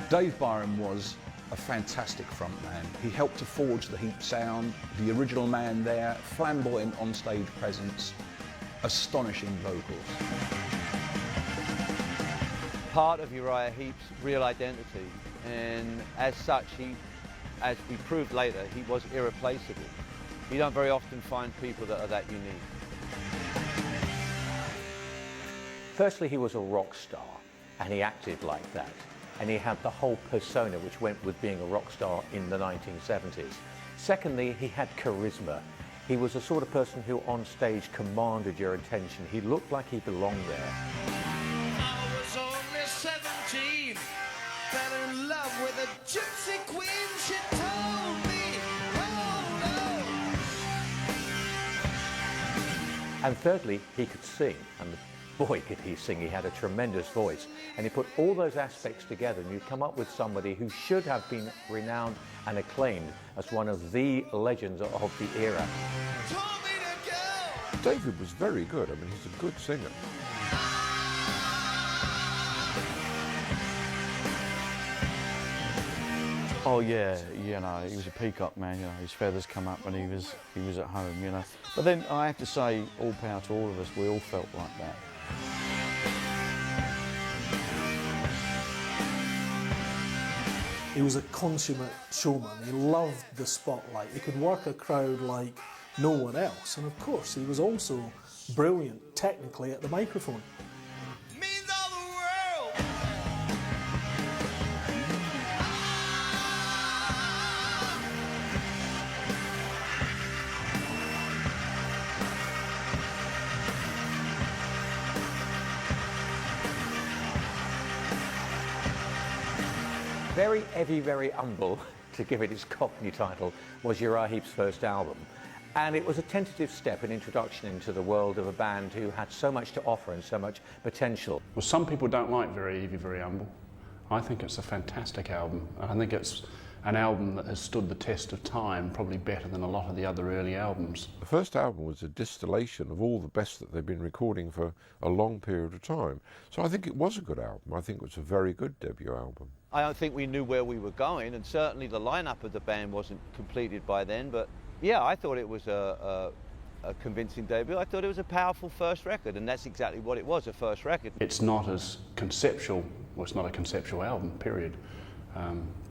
Dave Byron was a fantastic frontman. He helped to forge the Heep sound, the original man there, flamboyant on-stage presence, astonishing vocals. Part of Uriah Heep's real identity, and as such, as we proved later, he was irreplaceable. You don't very often find people that are that unique. Firstly, he was a rock star, and he acted like that. And he had the whole persona which went with being a rock star in the 1970s. Secondly, he had charisma. He was the sort of person who on stage commanded your attention. He looked like he belonged there. I was only 17, fell in love with a gypsy queen. She told me, oh no. And thirdly, he could sing, and boy could he sing. He had a tremendous voice, and he put all those aspects together, and you come up with somebody who should have been renowned and acclaimed as one of the legends of the era. Told me to go. David was very good. I mean, he's a good singer. Oh yeah, you know, he was a peacock man, you know, his feathers come up when he was at home, you know. But then I have to say, all power to all of us, we all felt like that. He was a consummate showman. He loved the spotlight. He could work a crowd like no one else. And of course, he was also brilliant technically at the microphone. Means all the world. Very heavy, very humble, to give it its Cockney title, was Uriah Heep's first album. And it was a tentative step, an introduction into the world of a band who had so much to offer and so much potential. Well, some people don't like Very Heavy, Very Humble. I think it's a fantastic album. I think it's an album that has stood the test of time, probably better than a lot of the other early albums. The first album was a distillation of all the best that they've been recording for a long period of time. So I think it was a good album. I think it was a very good debut album. I don't think we knew where we were going, and certainly the lineup of the band wasn't completed by then, but yeah, I thought it was a convincing debut. I thought it was a powerful first record, and that's exactly what it was, a first record. It's not as conceptual, well, it's not a conceptual album, period,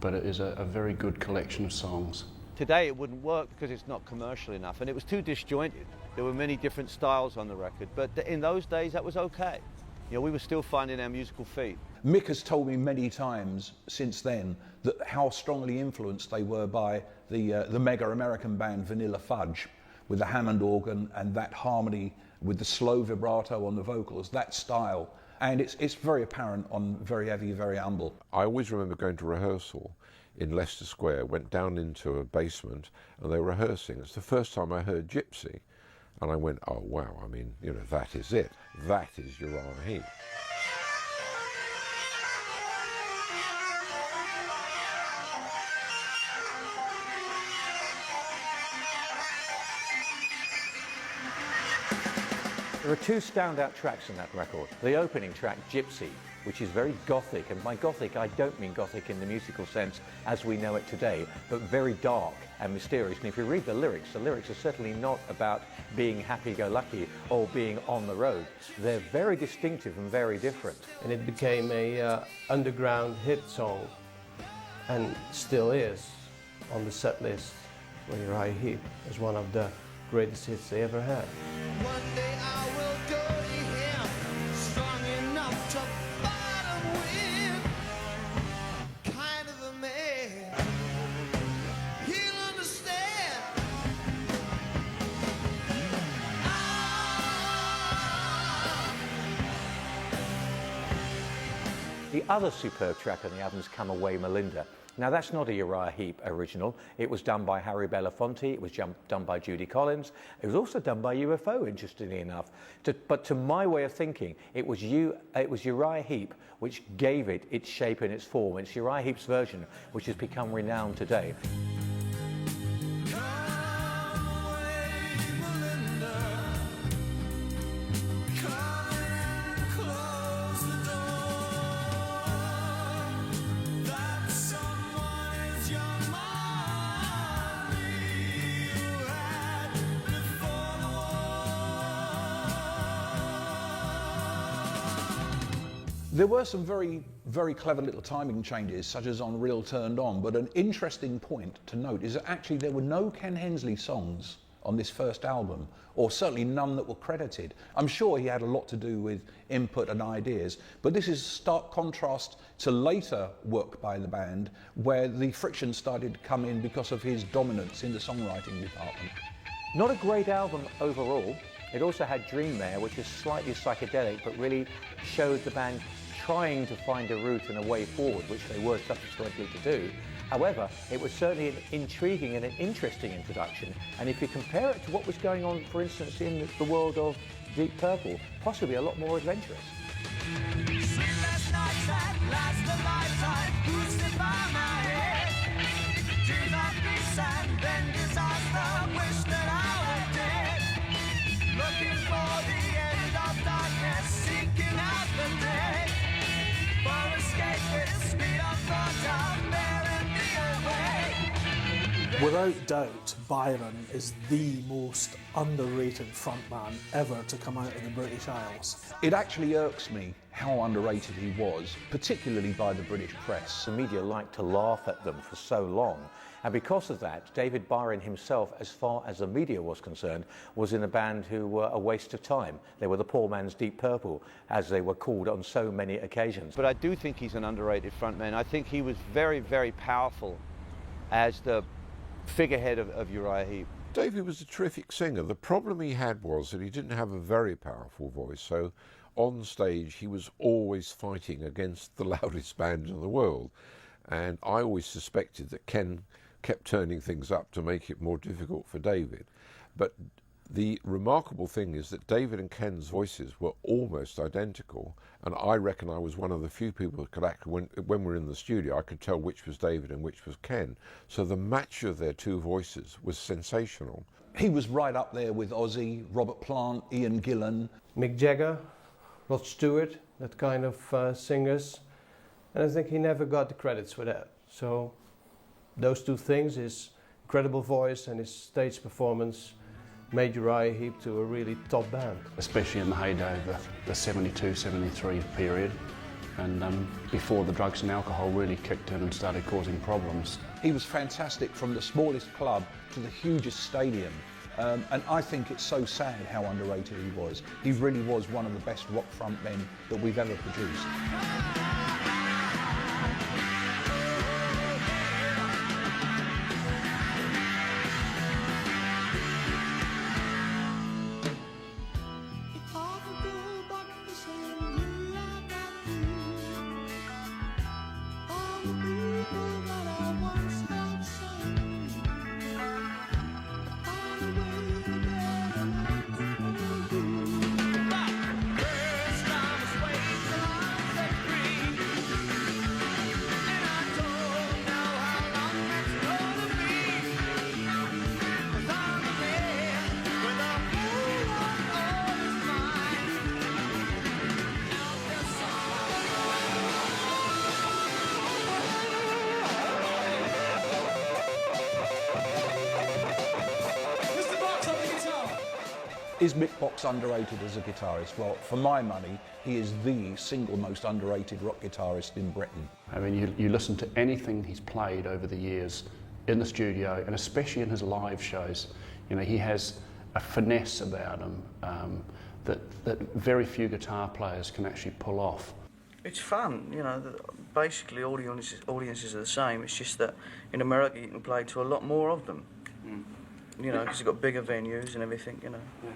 but it is a very good collection of songs. Today it wouldn't work because it's not commercial enough, and it was too disjointed. There were many different styles on the record, but in those days that was okay. You know, we were still finding our musical feet. Mick has told me many times since then that how strongly influenced they were by the mega American band Vanilla Fudge, with the Hammond organ and that harmony with the slow vibrato on the vocals, that style. And it's very apparent on Very Heavy, Very Humble. I always remember going to rehearsal in Leicester Square, went down into a basement and they were rehearsing. It's the first time I heard Gypsy. And I went, oh wow, I mean, you know, that is it. That is Uriah Heep. There are two standout tracks in that record. The opening track, Gypsy, which is very gothic, and by gothic I don't mean gothic in the musical sense as we know it today, but very dark and mysterious. And if you read the lyrics are certainly not about being happy-go-lucky or being on the road. They're very distinctive and very different. And it became a underground hit song, and still is on the set list for Uriah Heep as one of the greatest hits they ever had. One day I will go to him, strong enough to bottom with, kind of a man. He'll understand. The other superb track on the album is Come Away Melinda. Now that's not a Uriah Heep original. It was done by Harry Belafonte, it was done by Judy Collins, it was also done by UFO, interestingly enough. But to my way of thinking, it was Uriah Heep which gave it its shape and its form. It's Uriah Heep's version which has become renowned today. Close the door. That There were some very, very clever little timing changes, such as on Real Turned On, but an interesting point to note is that actually there were no Ken Hensley songs on this first album, or certainly none that were credited. I'm sure he had a lot to do with input and ideas, but this is stark contrast to later work by the band, where the friction started to come in because of his dominance in the songwriting department. Not a great album overall. It also had Dreammare, which is slightly psychedelic, but really showed the band trying to find a route and a way forward, which they were subsequently to do. However, it was certainly an intriguing and an interesting introduction, and if you compare it to what was going on, for instance, in the world of Deep Purple, possibly a lot more adventurous. Sleepless nights that last a lifetime, boosted by my head. Dreams of peace and then disaster, wish that I were dead. Looking for the end of darkness, seeking out the day. For escape with speed of thought, I'm bearing me away. Without doubt, Byron is the most underrated frontman ever to come out of the British Isles. It actually irks me how underrated he was, particularly by the British press. The media liked to laugh at them for so long, and because of that, David Byron himself, as far as the media was concerned, was in a band who were a waste of time. They were the poor man's Deep Purple, as they were called on so many occasions. But I do think he's an underrated frontman. I think he was very, very powerful as the figurehead of Uriah Heep. David was a terrific singer. The problem he had was that he didn't have a very powerful voice, so on stage he was always fighting against the loudest band in the world. And I always suspected that Ken kept turning things up to make it more difficult for David. But the remarkable thing is that David and Ken's voices were almost identical, and I reckon I was one of the few people that could act, when we were in the studio, I could tell which was David and which was Ken. So the match of their two voices was sensational. He was right up there with Ozzy, Robert Plant, Ian Gillan. Mick Jagger, Rod Stewart, that kind of singers. And I think he never got the credits for that. So those two things, his incredible voice and his stage performance, made Uriah Heep to a really top band. Especially in the heyday of the 72-73 period, and before the drugs and alcohol really kicked in and started causing problems. He was fantastic from the smallest club to the hugest stadium. And I think it's so sad how underrated he was. He really was one of the best rock frontmen that we've ever produced. Is Mick Box underrated as a guitarist? Well, for my money, he is the single most underrated rock guitarist in Britain. I mean, you listen to anything he's played over the years in the studio, and especially in his live shows. You know, he has a finesse about him that very few guitar players can actually pull off. It's fun, you know. Basically, audiences are the same. It's just that in America you can play to a lot more of them. You know, because you've got bigger venues and everything, you know. Yeah.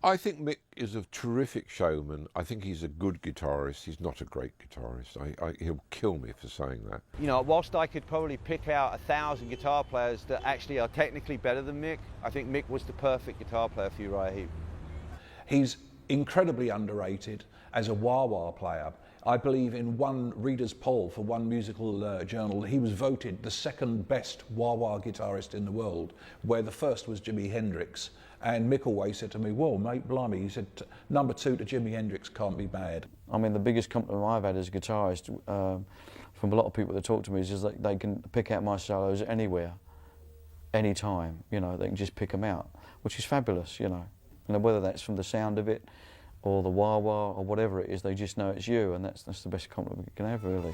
I think Mick is a terrific showman. I think he's a good guitarist. He's not a great guitarist. He'll kill me for saying that. You know, whilst I could probably pick out 1,000 guitar players that actually are technically better than Mick, I think Mick was the perfect guitar player for Uriah Heep. He's incredibly underrated as a wah-wah player. I believe in one reader's poll for one musical journal, he was voted the second best wah-wah guitarist in the world, where the first was Jimi Hendrix. And Mick always said to me, well, mate, blimey, he said, number 2 to Jimi Hendrix can't be bad. I mean, the biggest compliment I've had as a guitarist from a lot of people that talk to me is just that they can pick out my solos anywhere, anytime, you know, they can just pick them out, which is fabulous, you know. And whether that's from the sound of it, or the wah-wah or whatever it is, they just know it's you, and that's the best compliment you can have, really.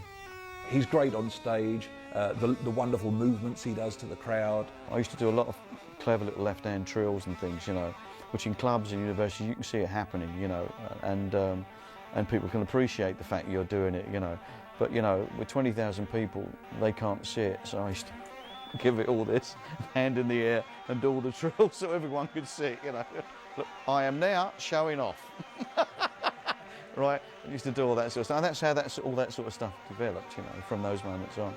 He's great on stage, the wonderful movements he does to the crowd. I used to do a lot of clever little left-hand trills and things, you know, which in clubs and universities you can see it happening, you know, and people can appreciate the fact you're doing it, you know. But, you know, with 20,000 people, they can't see it, so I used to give it all this, hand in the air, and do all the trills so everyone could see it, you know. Look, I am now showing off. Right, I used to do all that sort of stuff. And that's how all that sort of stuff developed, you know, from those moments on.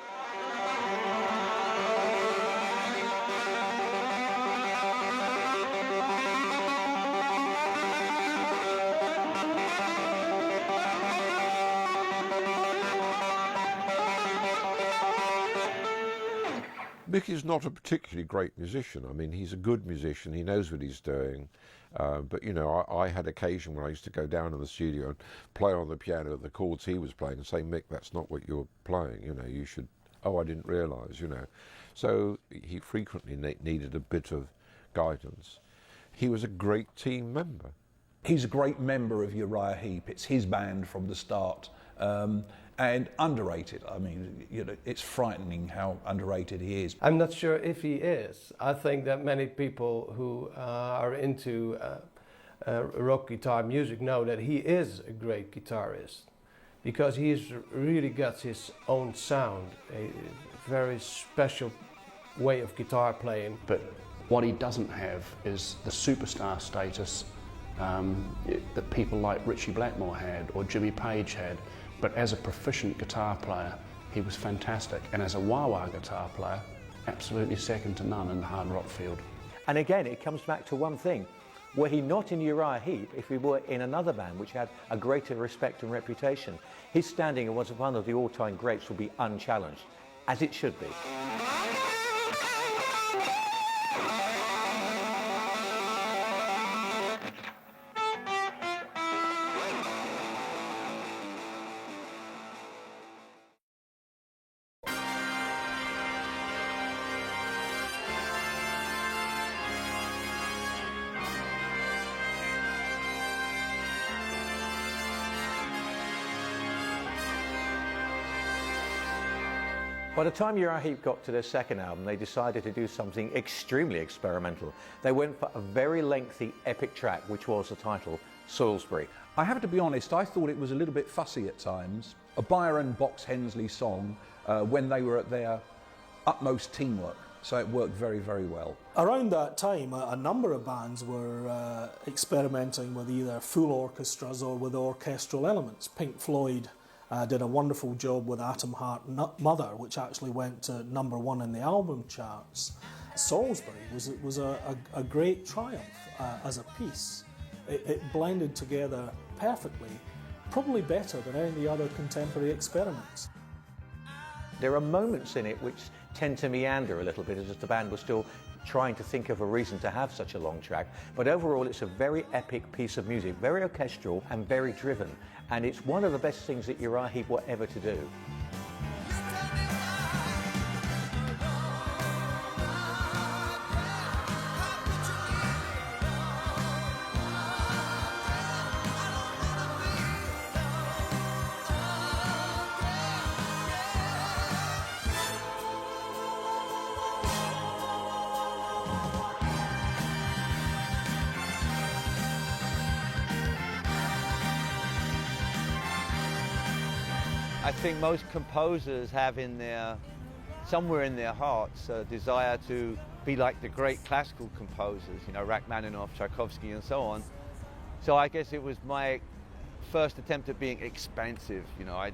Mickey's not a particularly great musician. I mean, he's a good musician, he knows what he's doing. But, you know, I had occasion when I used to go down in the studio and play on the piano the chords he was playing and say, Mick, that's not what you're playing, you know, you should, oh, I didn't realise, you know. So he frequently needed a bit of guidance. He was a great team member. He's a great member of Uriah Heep. It's his band from the start. And underrated. I mean, you know, it's frightening how underrated he is. I'm not sure if he is. I think that many people who are into rock guitar music know that he is a great guitarist, because he's really got his own sound, a very special way of guitar playing. But what he doesn't have is the superstar status that people like Ritchie Blackmore had or Jimmy Page had. But as a proficient guitar player, he was fantastic. And as a wah-wah guitar player, absolutely second to none in the hard rock field. And again, it comes back to one thing. Were he not in Uriah Heep, if he were in another band which had a greater respect and reputation, his standing as one of the all-time greats would be unchallenged, as it should be. By the time Uriah Heep got to their second album, they decided to do something extremely experimental. They went for a very lengthy epic track, which was the title, Salisbury. I have to be honest, I thought it was a little bit fussy at times. A Byron Box Hensley song when they were at their utmost teamwork. So it worked very, very well. Around that time, a number of bands were experimenting with either full orchestras or with orchestral elements. Pink Floyd did a wonderful job with Atom Heart Mother, which actually went to #1 in the album charts. Salisbury was a great triumph as a piece. It blended together perfectly, probably better than any other contemporary experiments. There are moments in it which tend to meander a little bit, as if the band was still trying to think of a reason to have such a long track. But overall, it's a very epic piece of music, very orchestral and very driven. And it's one of the best things that Uriah Heep were ever to do. I think most composers have somewhere in their hearts a desire to be like the great classical composers, you know, Rachmaninoff, Tchaikovsky and so on. So I guess it was my first attempt at being expansive, you know,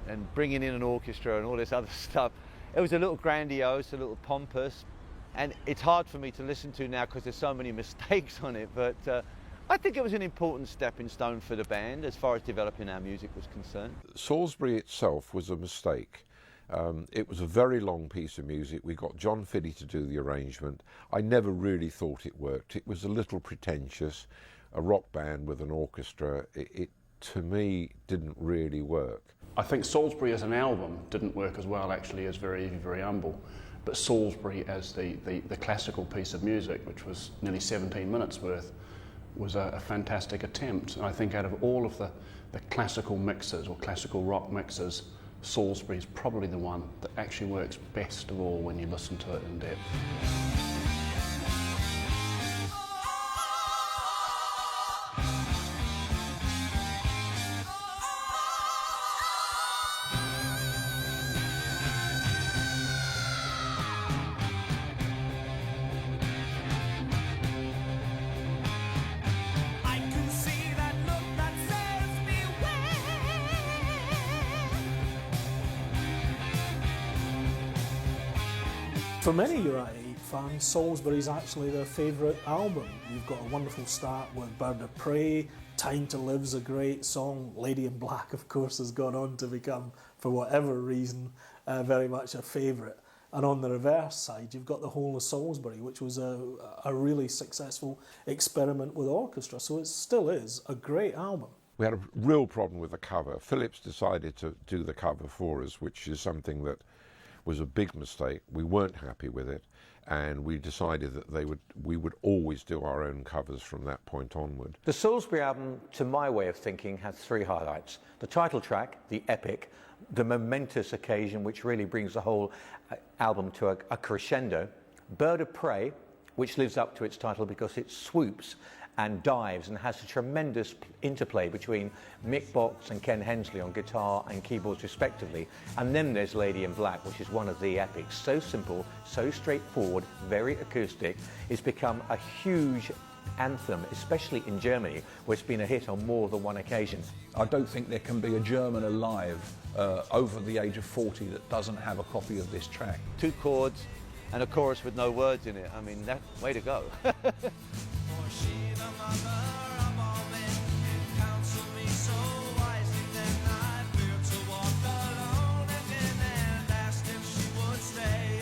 and bringing in an orchestra and all this other stuff. It was a little grandiose, a little pompous, and it's hard for me to listen to now because there's so many mistakes on it, but I think it was an important stepping stone for the band as far as developing our music was concerned. Salisbury itself was a mistake. It was a very long piece of music. We got John Fiddy to do the arrangement. I never really thought it worked. It was a little pretentious. A rock band with an orchestra, it to me didn't really work. I think Salisbury as an album didn't work as well actually as Very Evie, Very Humble, but Salisbury as the classical piece of music, which was nearly 17 minutes worth, was a fantastic attempt. And I think out of all of the classical mixes or classical rock mixes, Salisbury is probably the one that actually works best of all when you listen to it in depth. I can see that look that says beware. For many Uriah Heep fans, Salisbury's actually their favourite album. You've got a wonderful start with Bird of Prey, Time to Live's a great song, Lady in Black of course has gone on to become, for whatever reason, very much a favourite. And on the reverse side, you've got the whole of Salisbury, which was a really successful experiment with orchestra. So it still is a great album. We had a real problem with the cover. Phillips decided to do the cover for us, which is something that was a big mistake. We weren't happy with it, and we decided that we would always do our own covers from that point onward. The Salisbury album, to my way of thinking, has three highlights. The title track, the epic, the momentous occasion which really brings the whole album to a crescendo. Bird of Prey, which lives up to its title because it swoops and dives and has a tremendous interplay between Mick Box and Ken Hensley on guitar and keyboards respectively. And then there's Lady in Black, which is one of the epics. So simple, so straightforward, very acoustic. It's become a huge anthem, especially in Germany, where it's been a hit on more than one occasion. I don't think there can be a German alive over the age of 40 that doesn't have a copy of this track. 2 chords and a chorus with no words in it. I mean, that way to go. For she, the mother of all men, counsel me so wisely, then I feared to walk alone again and asked if she would stay.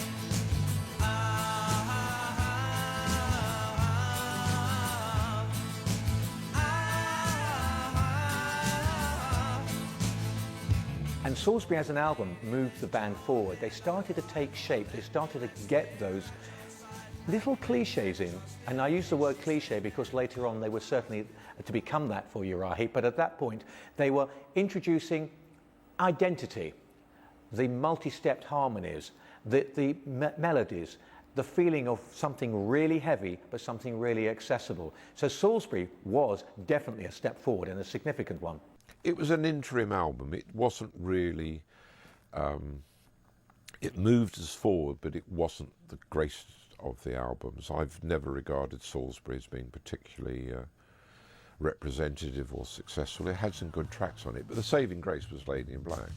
And Salisbury as an album moved the band forward. They started to take shape. They started to get those little cliches in. And I use the word cliche because later on they were certainly to become that for Uriah Heep. But at that point, they were introducing identity, the multi-stepped harmonies, the melodies, the feeling of something really heavy, but something really accessible. So Salisbury was definitely a step forward and a significant one. It was an interim album. It wasn't really, it moved us forward, but it wasn't the greatest of the albums. I've never regarded Salisbury as being particularly representative or successful. It had some good tracks on it, but the saving grace was Lady in Black.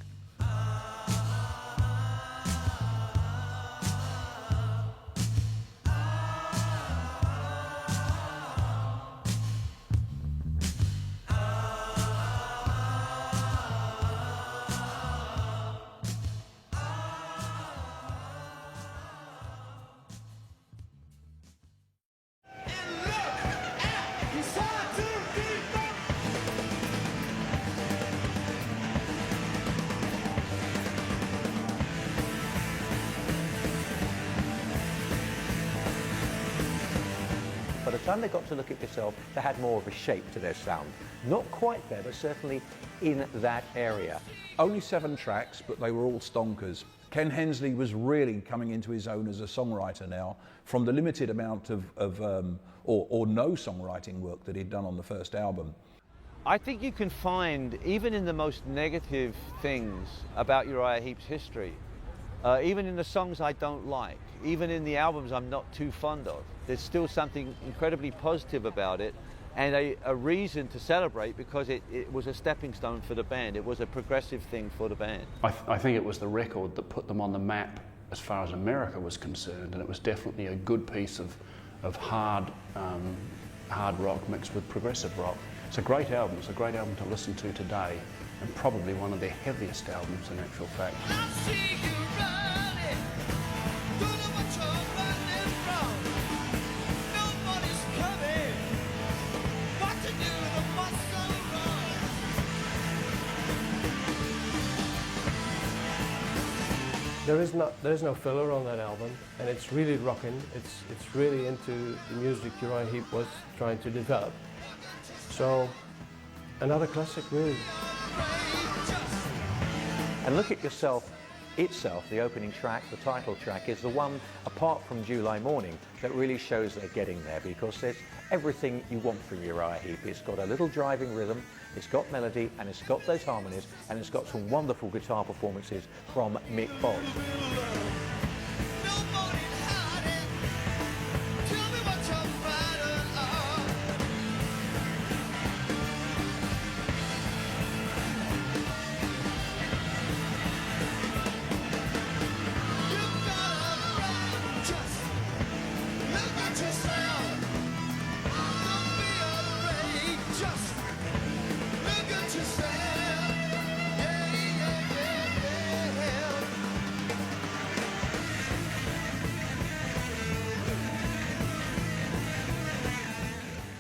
By the time they got to Look at Yourself, they had more of a shape to their sound. Not quite there, but certainly in that area. Only 7 tracks, but they were all stonkers. Ken Hensley was really coming into his own as a songwriter now, from the limited amount of or no songwriting work that he'd done on the first album. I think you can find, even in the most negative things about Uriah Heep's history, even in the songs I don't like, even in the albums I'm not too fond of, there's still something incredibly positive about it, and a reason to celebrate, because it was a stepping stone for the band. It was a progressive thing for the band. I think it was the record that put them on the map as far as America was concerned, and it was definitely a good piece of hard rock mixed with progressive rock. It's a great album. It's a great album to listen to today, and probably one of their heaviest albums in actual fact. I see you running, don't know what you're running from. Nobody's coming, what to do, the muscle run. There is no filler on that album, and it's really rocking. It's really into the music Uriah Heep was trying to develop. So, another classic, really. And Look at Yourself itself, the opening track, the title track, is the one, apart from July Morning, that really shows they're getting there, because there's everything you want from Uriah Heep. It's got a little driving rhythm, it's got melody, and it's got those harmonies, and it's got some wonderful guitar performances from Mick Boggs.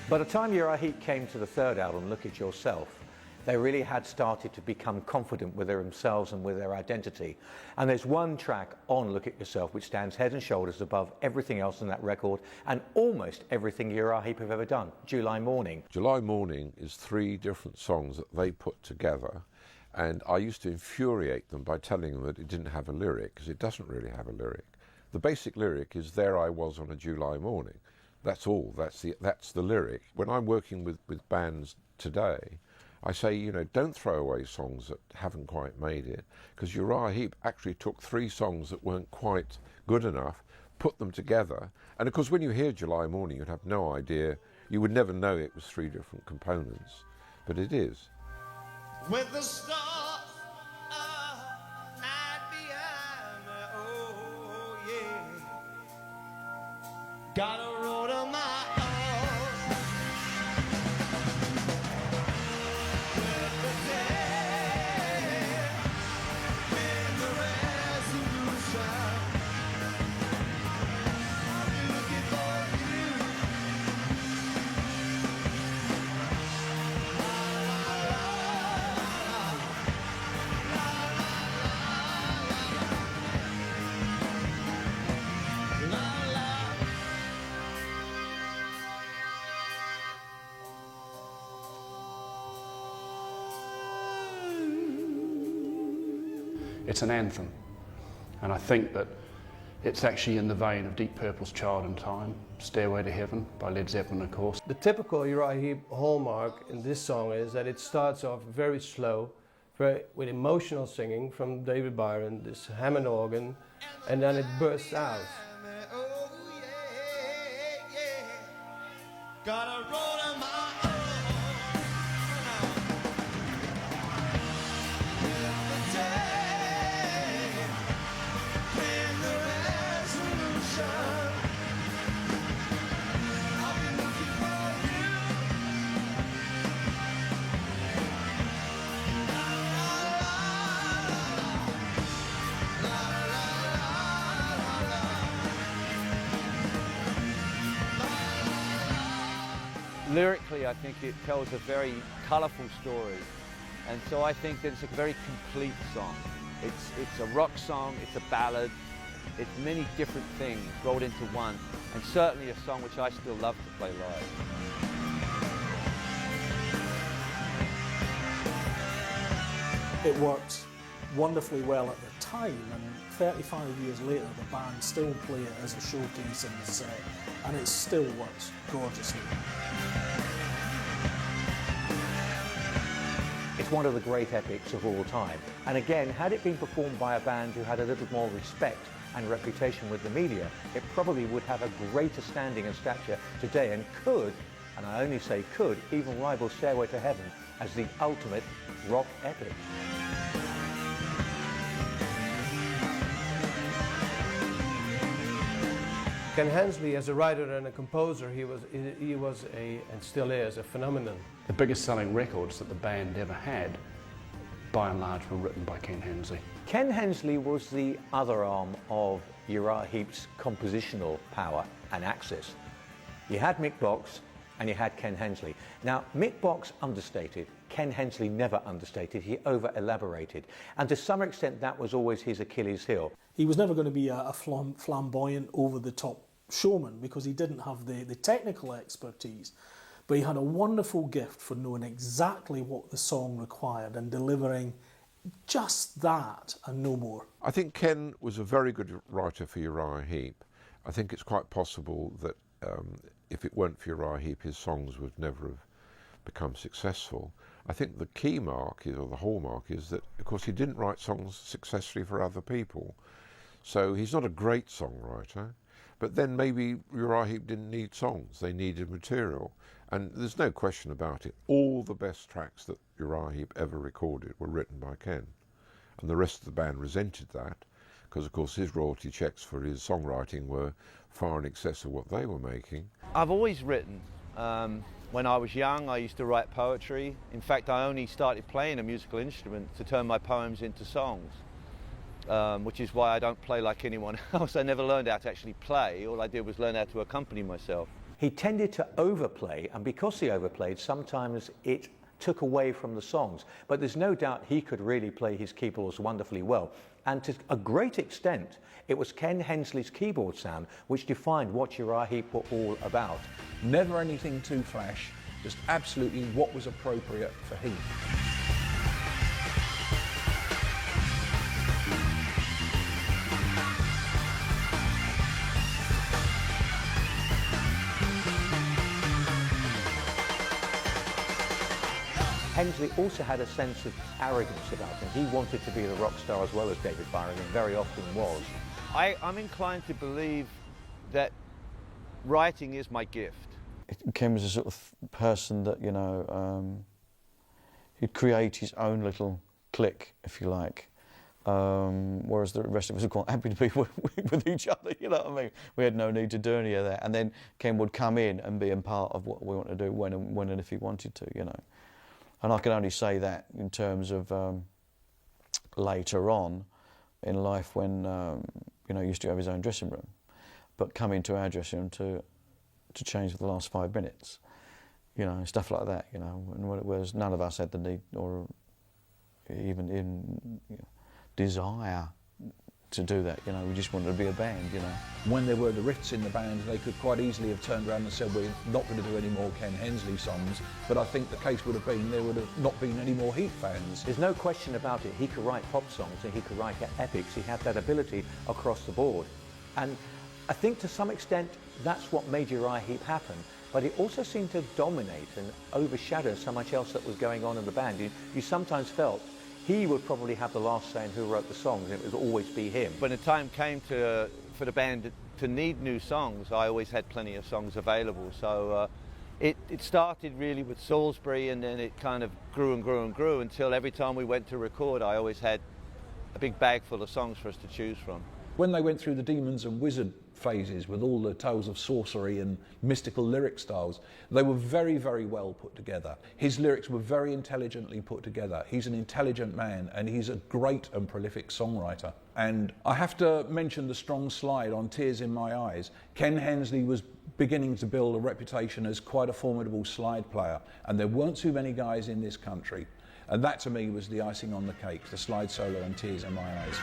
By the time Uriah Heep came to the third album, Look at Yourself, they really had started to become confident with themselves and with their identity. And there's one track on Look at Yourself which stands head and shoulders above everything else on that record and almost everything Uriah Heep have ever done, July Morning. July Morning is 3 different songs that they put together, and I used to infuriate them by telling them that it didn't have a lyric, because it doesn't really have a lyric. The basic lyric is, there I was on a July morning. That's all, that's the lyric. When I'm working with bands today, I say, you know, don't throw away songs that haven't quite made it, because Uriah Heep actually took 3 songs that weren't quite good enough, put them together, and of course when you hear July Morning you'd have no idea, you would never know it was 3 different components, but it is. With the stars night behind me, oh yeah. Got a road of my own. With the day in the resolution, I'll be looking for you. It's an anthem, and I think that it's actually in the vein of Deep Purple's Child in Time, Stairway to Heaven by Led Zeppelin, of course. The typical Uriah Heep hallmark in this song is that it starts off very slow, with emotional singing from David Byron, this Hammond organ, and then it bursts out. Oh yeah, yeah. Got a road of my own. The day in the resolution, I'll be looking for you. Lyrically, I think it tells a very colourful story, and so I think that it's a very complete song. It's a rock song, it's a ballad, it's many different things rolled into one, and certainly a song which I still love to play live. It worked wonderfully well at the time, and 35 years later the band still play it as a showcase in the set, and it still works gorgeously. It's one of the great epics of all time. And again, had it been performed by a band who had a little more respect and reputation with the media, it probably would have a greater standing and stature today, and could, and I only say could, even rival Stairway to Heaven as the ultimate rock epic. Ken Hensley, as a writer and a composer, he was and still is, a phenomenon. The biggest selling records that the band ever had, by and large, were written by Ken Hensley. Ken Hensley was the other arm of Uriah Heep's compositional power and axis. You had Mick Boggs and you had Ken Hensley. Now, Mick Boggs understated. Ken Hensley never understated, he over-elaborated. And to some extent, that was always his Achilles heel. He was never going to be a flamboyant, over-the-top showman because he didn't have the technical expertise. But he had a wonderful gift for knowing exactly what the song required and delivering just that and no more. I think Ken was a very good writer for Uriah Heep. I think it's quite possible that if it weren't for Uriah Heep, his songs would never have become successful. I think the key mark is, or the hallmark is that, of course, he didn't write songs successfully for other people. So he's not a great songwriter, but then maybe Uriah Heep didn't need songs, they needed material. And there's no question about it. All the best tracks that Uriah Heep ever recorded were written by Ken. And the rest of the band resented that, because of course his royalty checks for his songwriting were far in excess of what they were making. I've always written. When I was young, I used to write poetry. In fact, I only started playing a musical instrument to turn my poems into songs, which is why I don't play like anyone else. I never learned how to actually play. All I did was learn how to accompany myself. He tended to overplay, and because he overplayed, sometimes it took away from the songs. But there's no doubt he could really play his keyboards wonderfully well. And to a great extent, it was Ken Hensley's keyboard sound which defined what Uriah Heep were all about. Never anything too flash, just absolutely what was appropriate for Heep. Hensley also had a sense of arrogance about him. He wanted to be the rock star as well as David Byron, and very often was. I'm inclined to believe that writing is my gift. Ken was a sort of person that, you know, he'd create his own little clique, if you like, whereas the rest of us were quite happy to be with each other, you know what I mean? We had no need to do any of that. And then Ken would come in and be a part of what we want to do when and if he wanted to, you know. And I can only say that in terms of later on in life when, you know, he used to have his own dressing room, but come into our dressing room to change for the last 5 minutes, you know, stuff like that, you know, whereas none of us had the need or even you know, desire to do that, you know, we just wanted to be a band, you know. When there were the rifts in the band, they could quite easily have turned around and said, we're not going to do any more Ken Hensley songs, but I think the case would have been there would have not been any more Heep fans. There's no question about it. He could write pop songs and he could write epics. He had that ability across the board. And I think to some extent that's what made Uriah Heep happen. But it also seemed to dominate and overshadow so much else that was going on in the band. You sometimes felt he would probably have the last say in who wrote the songs, and it would always be him. When the time came for the band to need new songs, I always had plenty of songs available. So it started really with Salisbury, and then it kind of grew and grew and grew until every time we went to record, I always had a big bag full of songs for us to choose from. When they went through the Demons and Wizard phases with all the tales of sorcery and mystical lyric styles, they were very, very well put together. His lyrics were very intelligently put together. He's an intelligent man and he's a great and prolific songwriter. And I have to mention the strong slide on Tears in My Eyes. Ken Hensley was beginning to build a reputation as quite a formidable slide player, and there weren't too many guys in this country. And that to me was the icing on the cake, the slide solo on Tears in My Eyes.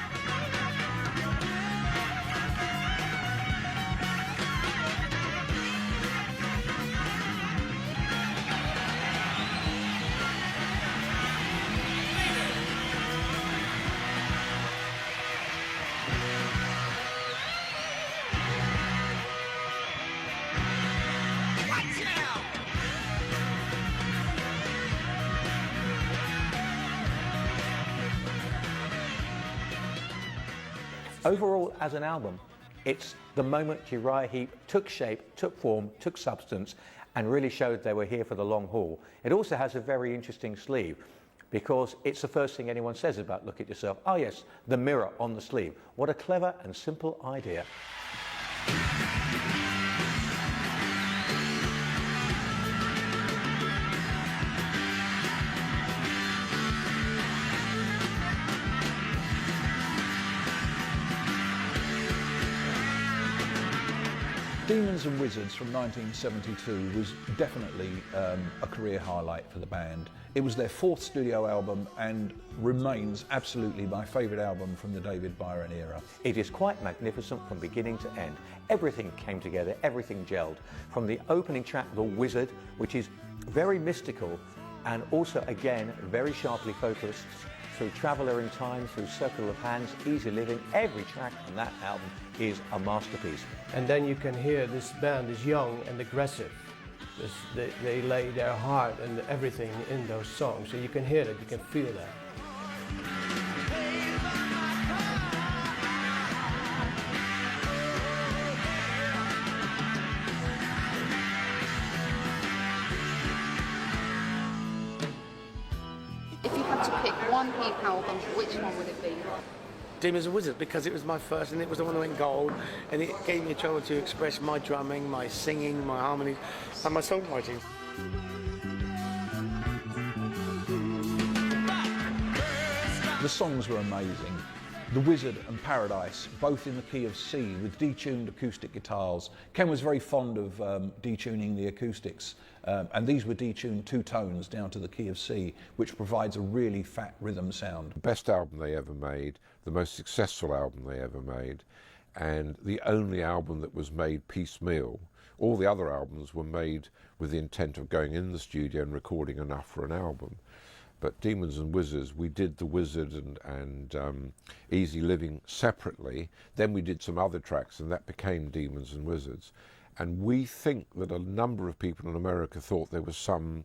Overall, as an album, it's the moment Uriah Heep took shape, took form, took substance, and really showed they were here for the long haul. It also has a very interesting sleeve, because it's the first thing anyone says about Look at Yourself. Oh yes, the mirror on the sleeve. What a clever and simple idea. Demons and Wizards from 1972 was definitely a career highlight for the band. It was their 4th studio album and remains absolutely my favourite album from the David Byron era. It is quite magnificent from beginning to end. Everything came together, everything gelled. From the opening track, The Wizard, which is very mystical and also, again, very sharply focused, through Traveller in Time, through Circle of Hands, Easy Living. Every track on that album is a masterpiece. And then you can hear this band is young and aggressive. They lay their heart and everything in those songs. So you can hear that, you can feel that. If you had to pick one Heep album, which one would it be? Demons and Wizards, because it was my first and it was the one that went gold, and it gave me a chance to express my drumming, my singing, my harmonies and my songwriting. The songs were amazing. The Wizard and Paradise, both in the key of C with detuned acoustic guitars. Ken was very fond of detuning the acoustics, and these were detuned 2 tones down to the key of C, which provides a really fat rhythm sound. The best album they ever made, the most successful album they ever made, and the only album that was made piecemeal. All the other albums were made with the intent of going in the studio and recording enough for an album. But Demons and Wizards, we did The Wizard and Easy Living separately. Then we did some other tracks, and that became Demons and Wizards. And we think that a number of people in America thought there was some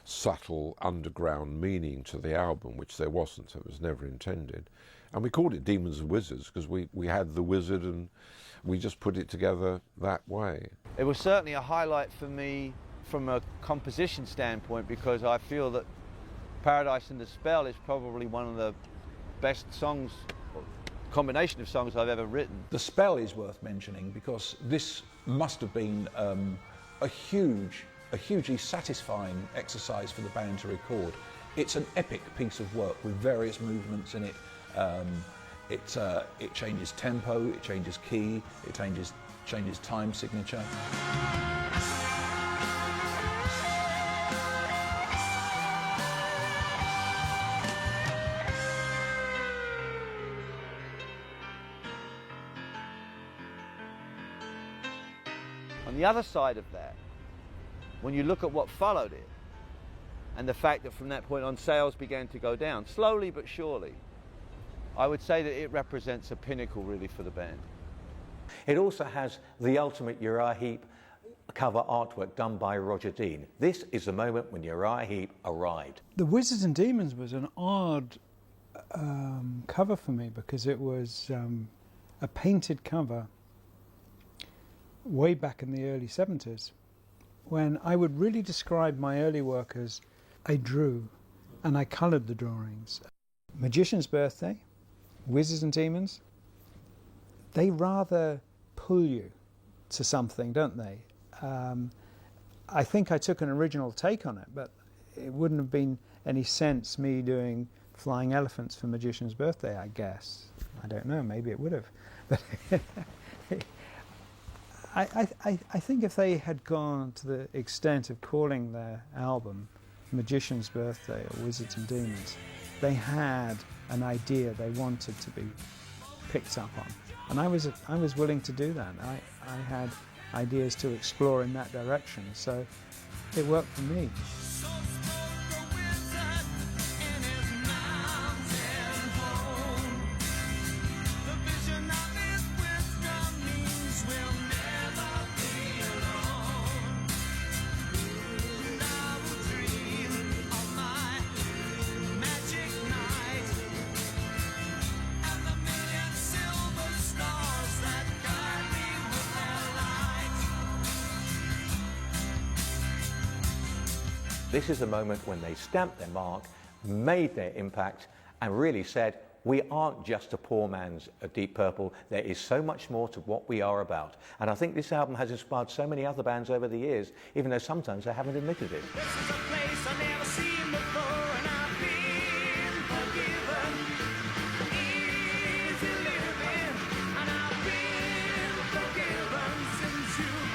subtle underground meaning to the album, which there wasn't. It was never intended. And we called it Demons and Wizards because we had The Wizard and we just put it together that way. It was certainly a highlight for me from a composition standpoint, because I feel that Paradise and the Spell is probably one of the best songs, or combination of songs I've ever written. The Spell is worth mentioning because this must have been a hugely satisfying exercise for the band to record. It's an epic piece of work with various movements in it. It changes tempo, it changes key, it changes time signature. On the other side of that, when you look at what followed it, and the fact that from that point on sales began to go down, slowly but surely, I would say that it represents a pinnacle really for the band. It also has the ultimate Uriah Heep cover artwork done by Roger Dean. This is the moment when Uriah Heep arrived. The Wizards and Demons was an odd cover for me because it was a painted cover way back in the early 70s, when I would really describe my early work as I drew and I coloured the drawings. Magician's Birthday, Wizards and Demons, they rather pull you to something, don't they? I think I took an original take on it, but it wouldn't have been any sense me doing Flying Elephants for Magician's Birthday, I guess. I don't know, maybe it would have. But I think if they had gone to the extent of calling their album Magician's Birthday or Wizards and Demons, they had an idea they wanted to be picked up on. And I was willing to do that. I had ideas to explore in that direction, so it worked for me. This is the moment when they stamped their mark, made their impact, and really said, we aren't just a poor man's Deep Purple, there is so much more to what we are about. And I think this album has inspired so many other bands over the years, even though sometimes they haven't admitted it. This is a place I've never seen before, and I've been forgiven. Easy living, and I've been forgiven since you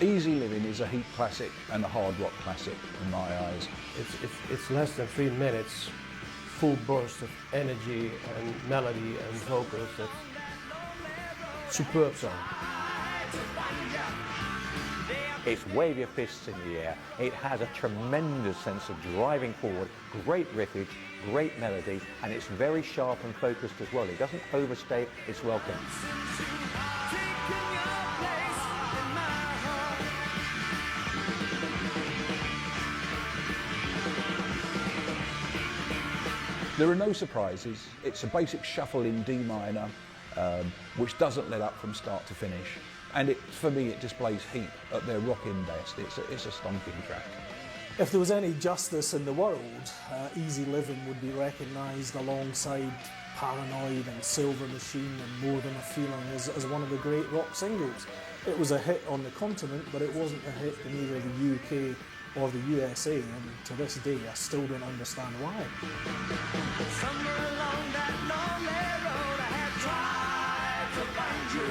Easy Living is a Heep classic and a hard rock classic in my eyes. It's less than 3 minutes, full burst of energy and melody and vocals. That's superb song. It's wave your fists in the air. It has a tremendous sense of driving forward, great riffage, great melody, and it's very sharp and focused as well. It doesn't overstay its welcome. There are no surprises. It's a basic shuffle in D minor, which doesn't let up from start to finish. And for me, it displays Heep at their rocking best. It's a stonking track. If there was any justice in the world, Easy Living would be recognised alongside Paranoid and Silver Machine and More Than a Feeling as one of the great rock singles. It was a hit on the continent, but it wasn't a hit in either the UK or the USA, and to this day I still don't understand why. Somewhere along that lonely road I had tried to find you.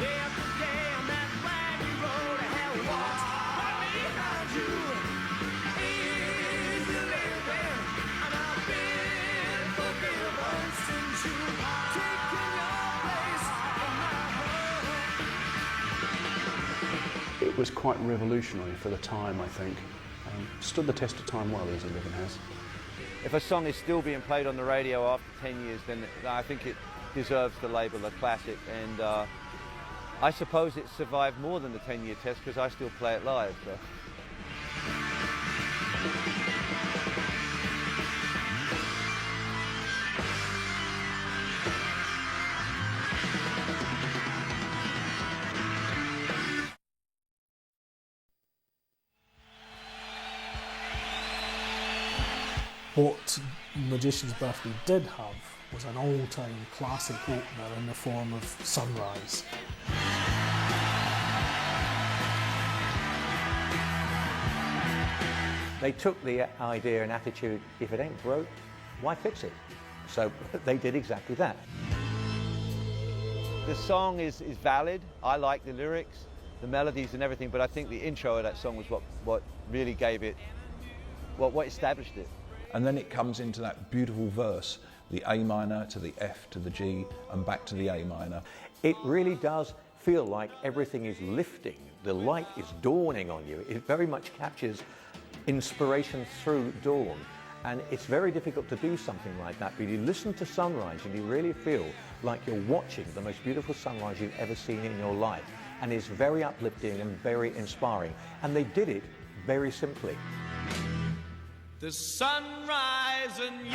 Day after day on that winding road I had walked right behind you. Easy living, and I've been forgiven since you've taken your place in my heart. It was quite revolutionary for the time, I think. Stood the test of time well, Easy Living has. If a song is still being played on the radio after 10 years, then I think it deserves the label a classic, and I suppose it survived more than the 10-year test because I still play it live. So. What Magician's Birthday did have was an all-time classic opener in the form of Sunrise. They took the idea and attitude, if it ain't broke, why fix it? So they did exactly that. The song is valid. I like the lyrics, the melodies and everything, but I think the intro of that song was what really gave it, what established it. And then it comes into that beautiful verse, the A minor to the F to the G and back to the A minor. It really does feel like everything is lifting. The light is dawning on you. It very much captures inspiration through dawn. And it's very difficult to do something like that, but you listen to Sunrise and you really feel like you're watching the most beautiful sunrise you've ever seen in your life. And it's very uplifting and very inspiring. And they did it very simply. The sunrise and you.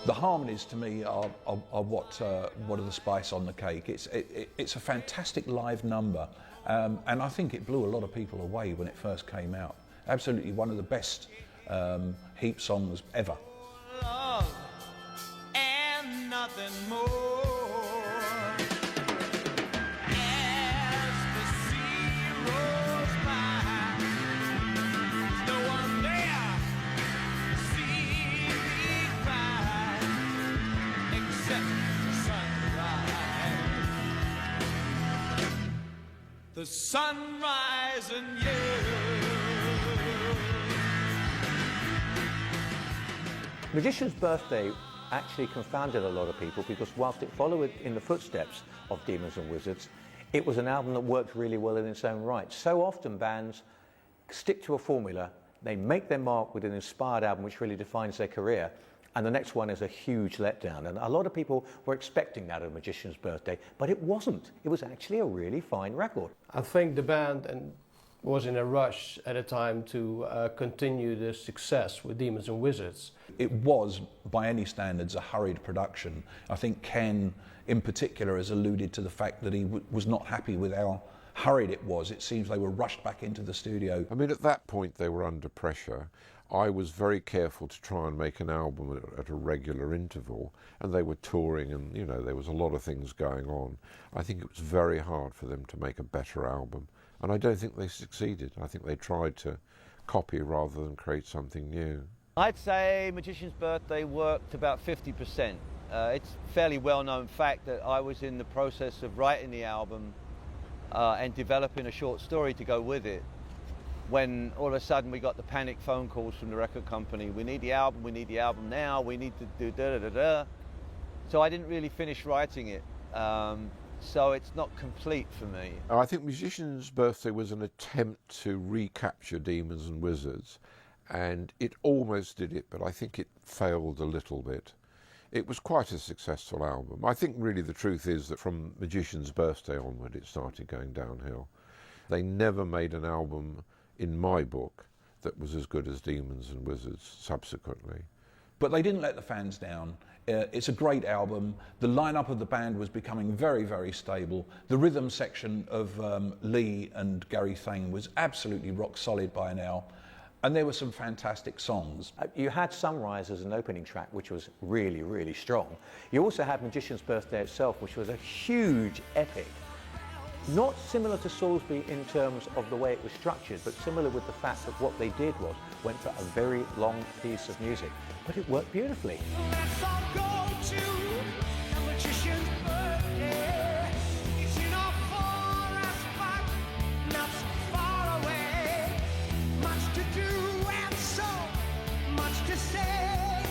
The harmonies to me are what are the spice on the cake. It's a fantastic live number, and I think it blew a lot of people away when it first came out. Absolutely one of the best Heep songs ever. Love and nothing more. As the sea rolls by, there's no one there to see me cry, except the sunrise and you. Magician's Birthday actually confounded a lot of people because whilst it followed in the footsteps of Demons and Wizards, it was an album that worked really well in its own right. So often bands stick to a formula, they make their mark with an inspired album which really defines their career, and the next one is a huge letdown. And a lot of people were expecting that of Magician's Birthday, but it wasn't. It was actually a really fine record. I think the band was in a rush at a time to continue the success with Demons and Wizards. It was, by any standards, a hurried production. I think Ken, in particular, has alluded to the fact that he was not happy with how hurried it was. It seems they were rushed back into the studio. I mean, at that point, they were under pressure. I was very careful to try and make an album at a regular interval, and they were touring and, you know, there was a lot of things going on. I think it was very hard for them to make a better album And I don't think they succeeded. I think they tried to copy rather than create something new. I'd say Magician's Birthday worked about 50%. It's a fairly well-known fact that I was in the process of writing the album and developing a short story to go with it, when all of a sudden we got the panic phone calls from the record company. We need the album now, we need to do da-da-da-da. So I didn't really finish writing it. So it's not complete for me. I think Magician's Birthday was an attempt to recapture Demons and Wizards, and it almost did it, but I think it failed a little bit. It was quite a successful album. I think really the truth is that from Magician's Birthday onward it started going downhill. They never made an album, in my book, that was as good as Demons and Wizards subsequently. But they didn't let the fans down. It's a great album. The lineup of the band was becoming very, very stable. The rhythm section of Lee and Gary Thane was absolutely rock solid by now. And there were some fantastic songs. You had Sunrise as an opening track, which was really, really strong. You also had Magician's Birthday itself, which was a huge epic. Not similar to Salisbury in terms of the way it was structured, but similar with the fact that what they did was went for a very long piece of music, but it worked beautifully. Let's all go to the Magician's Birthday. It's in a forest park, not so far away. Much to do and so much to say,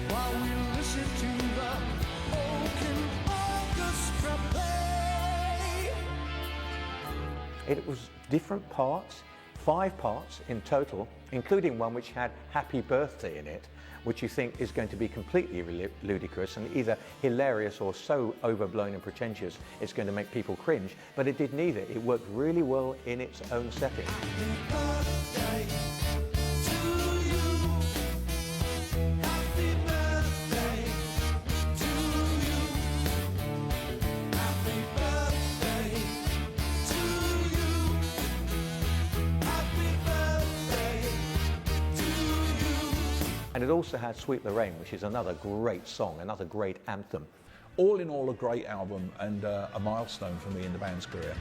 while we listen to the Oaken Orchestra play. It was different parts, 5 parts in total, including one which had Happy Birthday in it, which you think is going to be completely ludicrous and either hilarious or so overblown and pretentious it's going to make people cringe, but it did neither. It worked really well in its own setting. And it also had Sweet Lorraine, which is another great song, another great anthem. All in all, a great album and a milestone for me in the band's career.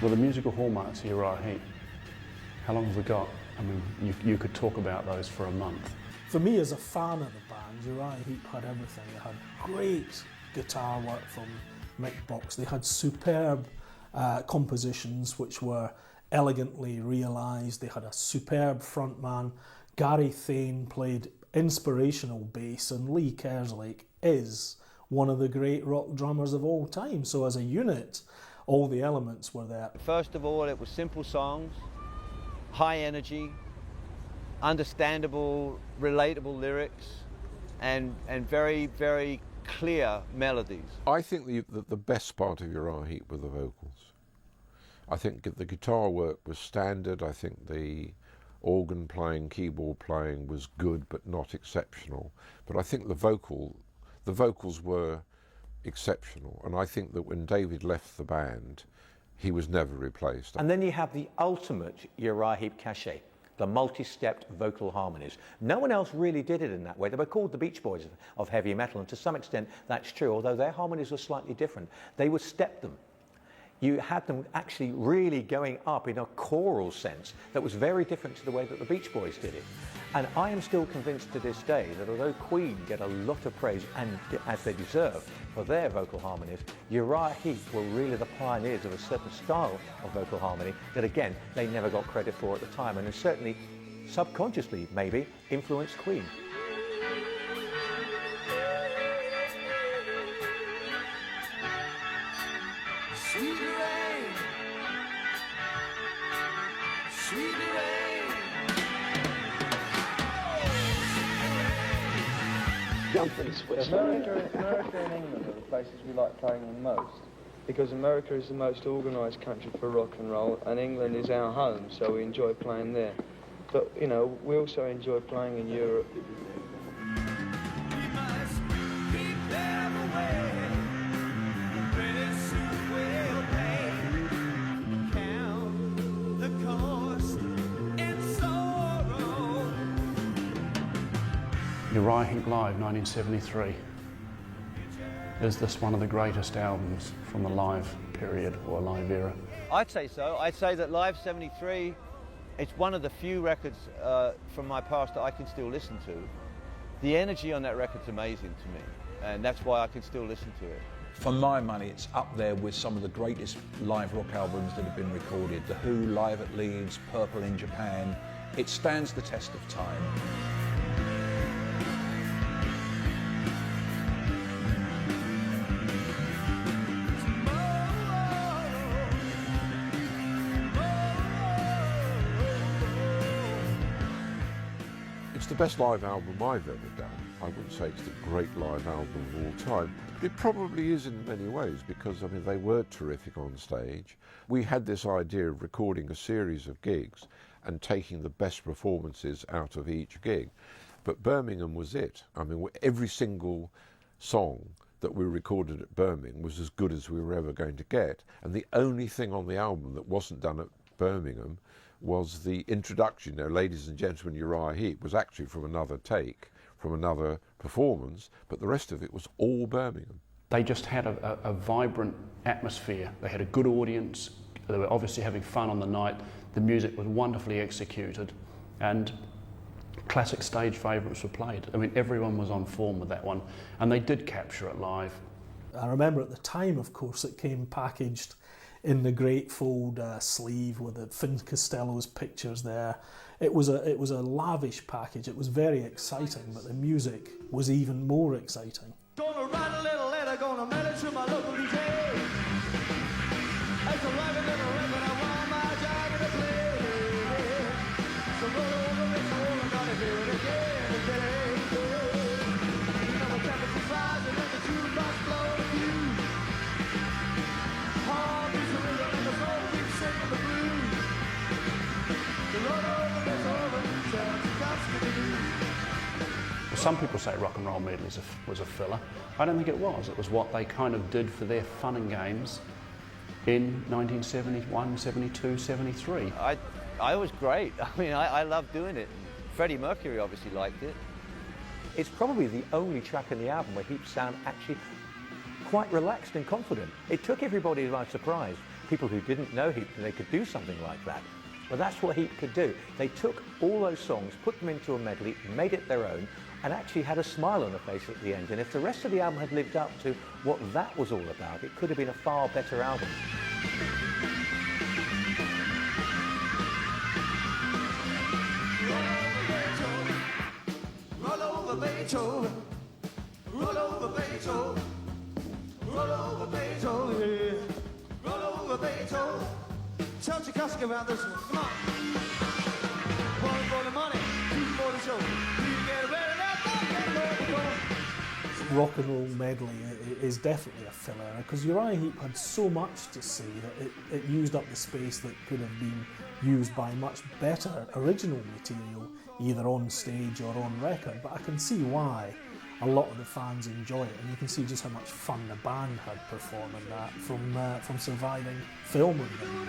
Well, the musical hallmarks of Uriah Heep, how long have we got? I mean, you could talk about those for a month. For me, as a fan of the band, Uriah Heep had everything. They had great guitar work from Mick Box. They had superb compositions which were elegantly realised. They had a superb frontman. Gary Thane played inspirational bass, and Lee Kerslake is one of the great rock drummers of all time. So as a unit, all the elements were there. First of all, it was simple songs, high energy, understandable, relatable lyrics, and very, very clear melodies. I think the best part of Uriah Heep were the vocals. I think the guitar work was standard. I think the organ playing, keyboard playing was good but not exceptional. But I think the vocals were exceptional, and I think that when David left the band, he was never replaced. And then you have the ultimate Uriah Heep cachet, the multi-stepped vocal harmonies. No one else really did it in that way. They were called the Beach Boys of heavy metal, and to some extent that's true, although their harmonies were slightly different. They would step them. You had them actually really going up in a choral sense that was very different to the way that the Beach Boys did it. And I am still convinced to this day that although Queen get a lot of praise, and as they deserve, for their vocal harmonies, Uriah Heep were really the pioneers of a certain style of vocal harmony that, again, they never got credit for at the time, and certainly, subconsciously maybe, influenced Queen. Sweet Lorraine, Sweet Lorraine. America and England are the places we like playing the most, because America is the most organised country for rock and roll, and England is our home, so we enjoy playing there. But, you know, we also enjoy playing in Europe. We must prepare the way. Uriah Heep Live, 1973. Is this one of the greatest albums from the live period or live era? I'd say so. I'd say that Live 73, it's one of the few records from my past that I can still listen to. The energy on that record's amazing to me, and that's why I can still listen to it. For my money, it's up there with some of the greatest live rock albums that have been recorded. The Who live at Leeds, Purple in Japan. It stands the test of time. It's the best live album I've ever done. I wouldn't say it's the great live album of all time, but it probably is in many ways because, I mean, they were terrific on stage. We had this idea of recording a series of gigs and taking the best performances out of each gig. But Birmingham was it. I mean, every single song that we recorded at Birmingham was as good as we were ever going to get. And the only thing on the album that wasn't done at Birmingham was the introduction, Ladies and Gentlemen, Uriah Heep, was actually from another take, from another performance, but the rest of it was all Birmingham. They just had a vibrant atmosphere. They had a good audience. They were obviously having fun on the night. The music was wonderfully executed, and classic stage favourites were played. I mean, everyone was on form with that one, and they did capture it live. I remember at the time, of course, it came packaged in the greatfold sleeve with the Finn Costello's pictures there. It was a lavish package. It was very exciting, but the music was even more exciting. Gonna write a little letter, gonna mail it to my local DJ. It's a living little record, I want my job to play. So roll over this hole, I'm gonna do it again today. You know the temperature rise and then the jukebox blows a fuse. Heart beats a rhythm and the soul keeps singing the blues. So roll over this hole and tell us what's to do. Some people say Rock and Roll Medley was a filler. I don't think it was. It was what they kind of did for their fun and games in 1971, 72, 73. I was great. I mean, I loved doing it. Freddie Mercury obviously liked it. It's probably the only track in the album where Heep sound actually quite relaxed and confident. It took everybody by surprise. People who didn't know Heep, they could do something like that. Well, that's what Heep could do. They took all those songs, put them into a medley, made it their own, and actually had a smile on their face at the end. And if the rest of the album had lived up to what that was all about, it could have been a far better album. Roll over Beethoven, roll over Beethoven, roll over Beethoven, yeah. Roll over Beethoven. Tell Tchaikovsky about this one. Come on. One for the money, two for the show. You get ready now, Rock and Roll Medley is definitely a filler because Uriah Heep had so much to say that it used up the space that could have been used by much better original material, either on stage or on record. But I can see why a lot of the fans enjoy it, and you can see just how much fun the band had performing that from surviving filming them.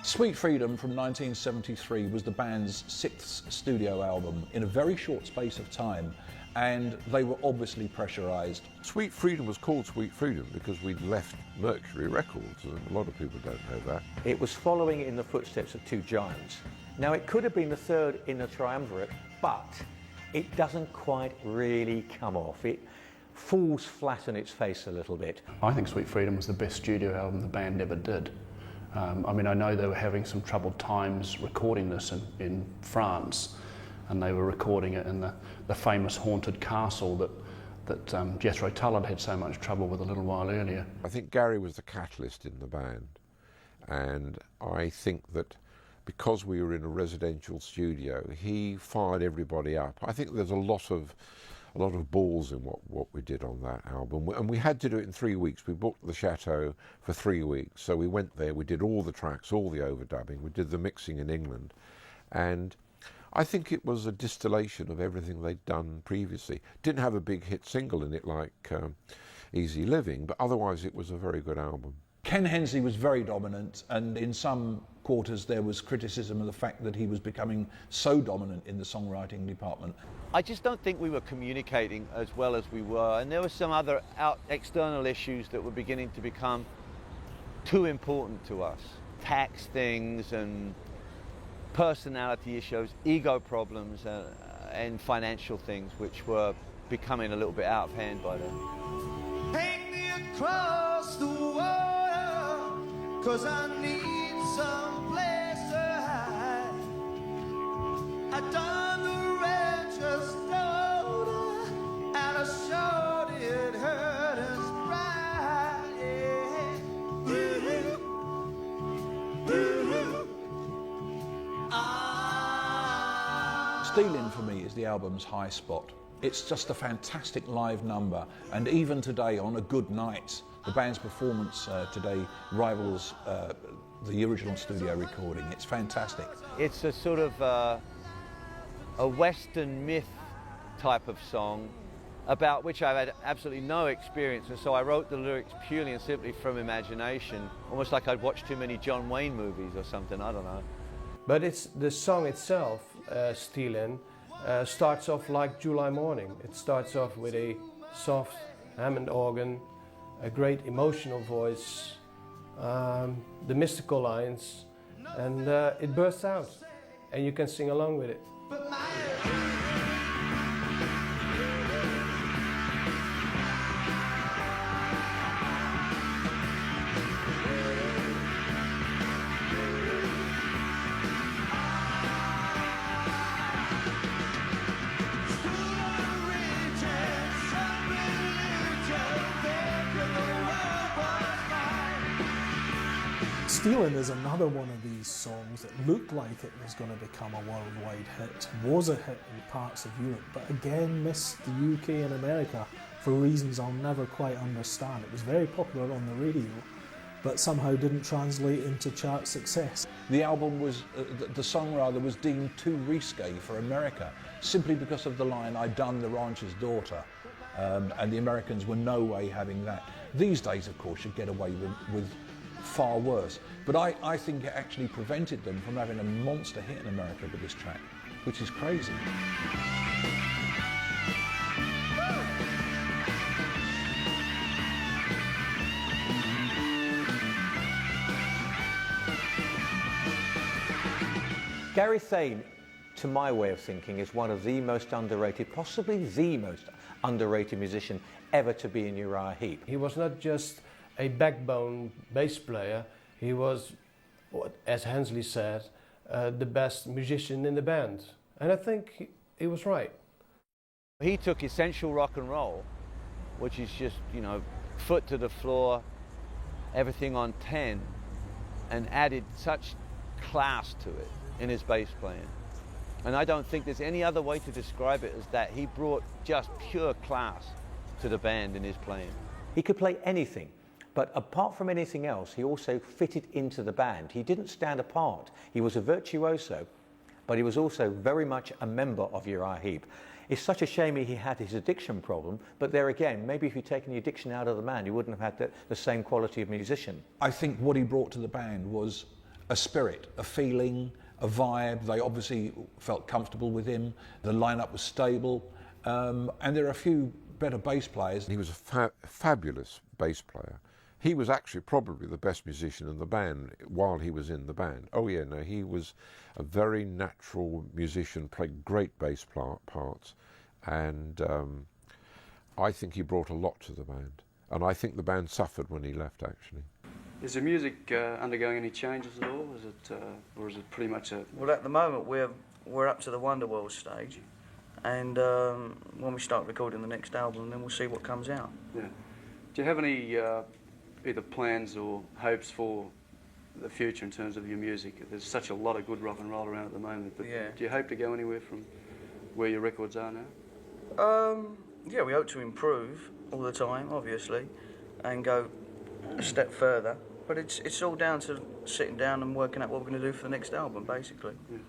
Sweet Freedom from 1973 was the band's 6th studio album in a very short space of time, and they were obviously pressurised. Sweet Freedom was called Sweet Freedom because we'd left Mercury Records, and a lot of people don't know that. It was following in the footsteps of two giants. Now, it could have been the third in the triumvirate, but it doesn't quite really come off. It falls flat on its face a little bit. I think Sweet Freedom was the best studio album the band ever did. I mean, I know they were having some troubled times recording this in France, and they were recording it in the famous haunted castle that Jethro Tull had so much trouble with a little while earlier. I think Gary was the catalyst in the band, and I think that because we were in a residential studio, he fired everybody up. I think there's a lot of balls in what we did on that album, and we had to do it in 3 weeks. We booked the Chateau for 3 weeks, so we went there, we did all the tracks, all the overdubbing, we did the mixing in England, and I think it was a distillation of everything they'd done previously. Didn't have a big hit single in it like Easy Living, but otherwise it was a very good album. Ken Hensley was very dominant, and in some quarters there was criticism of the fact that he was becoming so dominant in the songwriting department. I just don't think we were communicating as well as we were, and there were some other external issues that were beginning to become too important to us. Tax things and personality issues, ego problems, and financial things, which were becoming a little bit out of hand by then. Take me across the water, 'cause I need some place to hide. I done the rancher's daughter, and I showed it hurt his pride. Stealin' for me is the album's high spot. It's just a fantastic live number, and even today, on a good night, the band's performance today rivals the original studio recording. It's fantastic. It's a sort of a Western myth type of song about which I've had absolutely no experience, and so I wrote the lyrics purely and simply from imagination, almost like I'd watched too many John Wayne movies or something, I don't know. But it's the song itself, Stealin', starts off like July Morning. It starts off with a soft Hammond organ, a great emotional voice, the mystical lines, and it bursts out, and you can sing along with it. Stealin' is another one of these songs that looked like it was going to become a worldwide hit, was a hit in parts of Europe, but again missed the UK and America for reasons I'll never quite understand. It was very popular on the radio, but somehow didn't translate into chart success. The album was, the song rather, was deemed too risque for America, simply because of the line, "I done the rancher's daughter," and the Americans were no way having that. These days, of course, you'd get away with far worse, but I think it actually prevented them from having a monster hit in America with this track, which is crazy. Gary Thane, to my way of thinking, is one of the most underrated, possibly the most underrated musician ever to be in Uriah Heep. He was not just a backbone bass player, he was, as Hensley said, the best musician in the band. And I think he was right. He took essential rock and roll, which is just, you know, foot to the floor, everything on 10, and added such class to it in his bass playing. And I don't think there's any other way to describe it as that. He brought just pure class to the band in his playing. He could play anything. But apart from anything else, he also fitted into the band. He didn't stand apart. He was a virtuoso, but he was also very much a member of Uriah Heep. It's such a shame he had his addiction problem, but there again, maybe if you'd taken the addiction out of the band, he wouldn't have had the same quality of musician. I think what he brought to the band was a spirit, a feeling, a vibe. They obviously felt comfortable with him. The lineup was stable, and there are a few better bass players. He was a fabulous bass player. He was actually probably the best musician in the band while he was in the band. Oh yeah, no, he was a very natural musician, played great bass parts, and I think he brought a lot to the band. And I think the band suffered when he left, actually. Is the music undergoing any changes at all? Is it, or is it pretty much a... Well, at the moment we're we're up to the Wonderworld stage, and when we start recording the next album, then we'll see what comes out. Yeah. Do you have any either plans or hopes for the future in terms of your music? There's such a lot of good rock and roll around at the moment, but Yeah. do you hope to go anywhere from where your records are now? Yeah, we hope to improve all the time, obviously, and go a step further. But it's all down to sitting down and working out what we're going to do for the next album, basically. Yeah.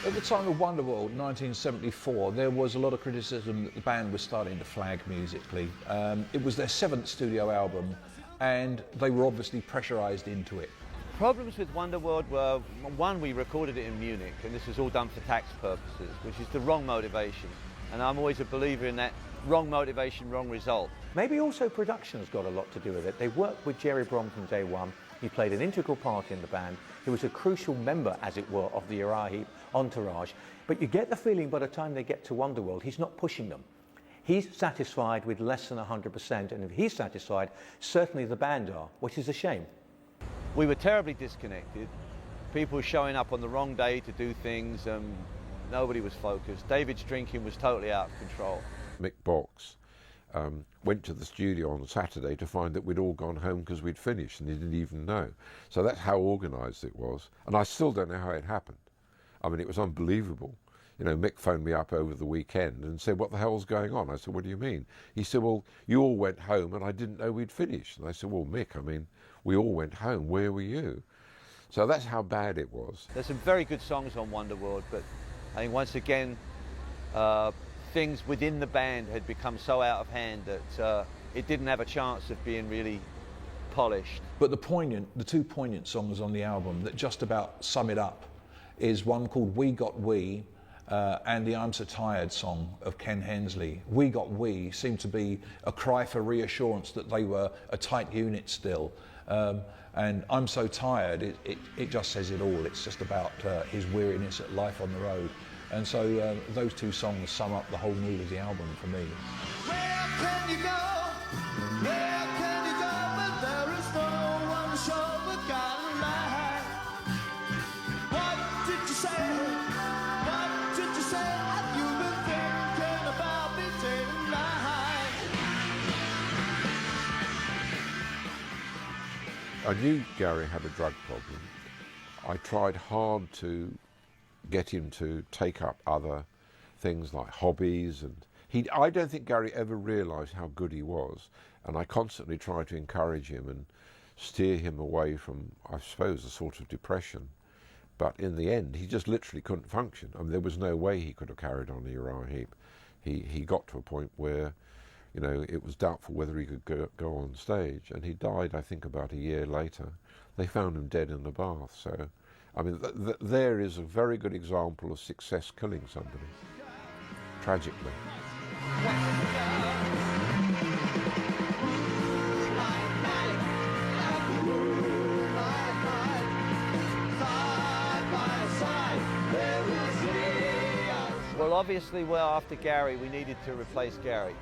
At the time of Wonderworld, 1974, there was a lot of criticism that the band was starting to flag musically. It was their 7th studio album, and they were obviously pressurised into it. Problems with Wonderworld were, one, we recorded it in Munich, and this was all done for tax purposes, which is the wrong motivation. And I'm always a believer in that wrong motivation, wrong result. Maybe also production has got a lot to do with it. They worked with Jerry Brom from day one. He played an integral part in the band. He was a crucial member, as it were, of the Uriah Heep entourage. But you get the feeling by the time they get to Wonderworld, he's not pushing them. He's satisfied with less than 100%, and if he's satisfied, certainly the band are, which is a shame. We were terribly disconnected. People were showing up on the wrong day to do things. Nobody was focused. David's drinking was totally out of control. Mick Box went to the studio on Saturday to find that we'd all gone home because we'd finished, and he didn't even know. So that's how organised it was. And I still don't know how it happened. I mean, it was unbelievable. You know, Mick phoned me up over the weekend and said, "What the hell's going on?" I said, "What do you mean?" He said, "Well, you all went home and I didn't know we'd finished." And I said, "Well, Mick, I mean, we all went home. Where were you?" So that's how bad it was. There's some very good songs on Wonderworld, but I think once again, things within the band had become so out of hand that it didn't have a chance of being really polished. But the two poignant songs on the album that just about sum it up is one called We Got We and the I'm So Tired song of Ken Hensley. We Got We seemed to be a cry for reassurance that they were a tight unit still. And I'm So Tired, it just says it all. It's just about his weariness at life on the road. And so those two songs sum up the whole mood of the album for me. Where can you go? Where can you go? But there is no one to show the guide. What did you say? What did you say? Have you been thinking about me day and night? I knew Gary had a drug problem. I tried hard to get him to take up other things like hobbies, and I don't think Gary ever realised how good he was, and I constantly tried to encourage him and steer him away from, I suppose, a sort of depression. But in the end, he just literally couldn't function. I mean, there was no way he could have carried on the Uriah Heep. He got to a point where, you know, it was doubtful whether he could go on stage, and he died, I think, about a year later. They found him dead in the bath, so I mean, there is a very good example of success killing somebody, tragically. Well, obviously, after Gary, we needed to replace Gary.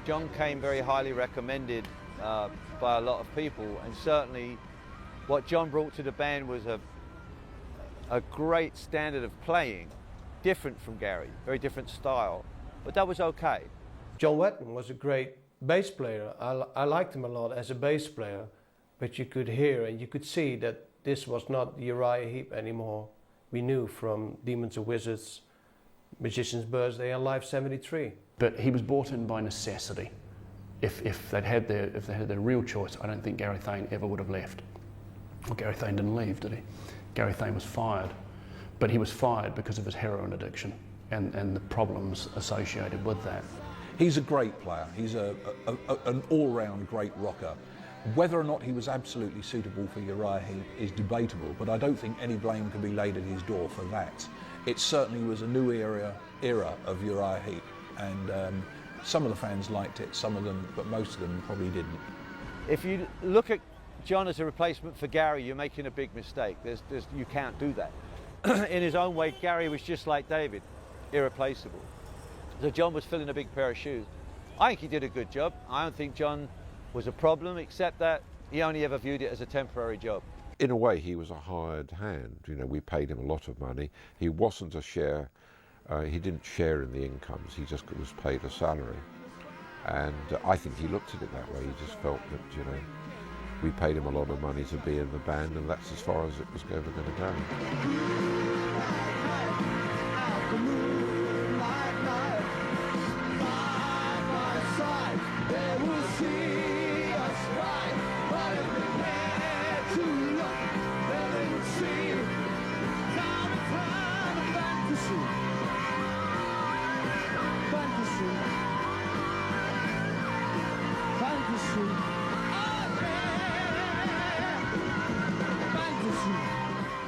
John came very highly recommended by a lot of people, and certainly what John brought to the band was a great standard of playing, different from Gary, very different style, but that was okay. John Wetton was a great bass player. I liked him a lot as a bass player, but you could hear and you could see that this was not the Uriah Heep anymore. We knew from Demons and Wizards, Magician's Birthday and Live 73. But he was brought in by necessity. If they'd had their real choice, I don't think Gary Thane ever would have left. Well, Gary Thane didn't leave, did he? Gary Thane was fired. but he was fired because of his heroin addiction and the problems associated with that. He's a great player. He's an all-round great rocker. Whether or not he was absolutely suitable for Uriah Heep is debatable, but I don't think any blame can be laid at his door for that. It certainly was a new era of Uriah Heep, and some of the fans liked it, some of them, but most of them probably didn't. If you look at John as a replacement for Gary, you're making a big mistake. You can't do that. In his own way, Gary was just like David, irreplaceable. So John was filling a big pair of shoes. I think he did a good job. I don't think John was a problem, except that he only ever viewed it as a temporary job. In a way, he was a hired hand. You know, we paid him a lot of money. He wasn't a share. He didn't share in the incomes. He just was paid a salary. And I think he looked at it that way. He just felt that, you know, we paid him a lot of money to be in the band, and that's as far as it was ever going to go.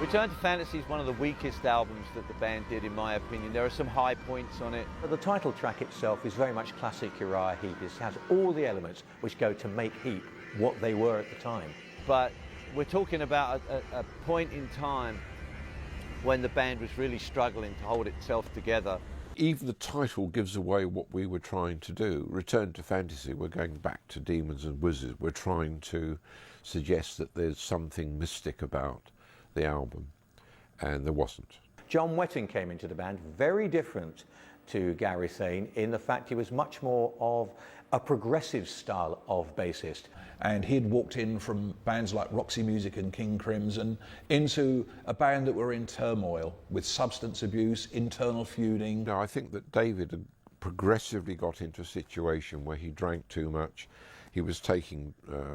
Return to Fantasy is one of the weakest albums that the band did, in my opinion. There are some high points on it. The title track itself is very much classic Uriah Heep. It has all the elements which go to make Heep what they were at the time. But we're talking about a point in time when the band was really struggling to hold itself together. Even the title gives away what we were trying to do. Return to Fantasy, we're going back to Demons and Wizards. We're trying to suggest that there's something mystic about the album, and there wasn't. John Wetton came into the band very different to Gary Thane in the fact he was much more of a progressive style of bassist. And he'd walked in from bands like Roxy Music and King Crimson into a band that were in turmoil with substance abuse, internal feuding. No, I think that David had progressively got into a situation where he drank too much. He was taking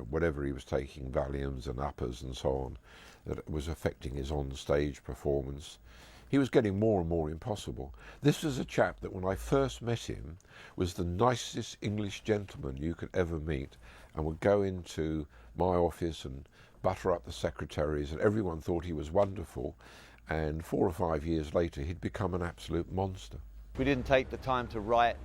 whatever he was taking, Valiums and uppers and so on, that was affecting his on-stage performance. He was getting more and more impossible. This was a chap that when I first met him was the nicest English gentleman you could ever meet, and would go into my office and butter up the secretaries, and everyone thought he was wonderful, and 4 or 5 years later he'd become an absolute monster. We didn't take the time to write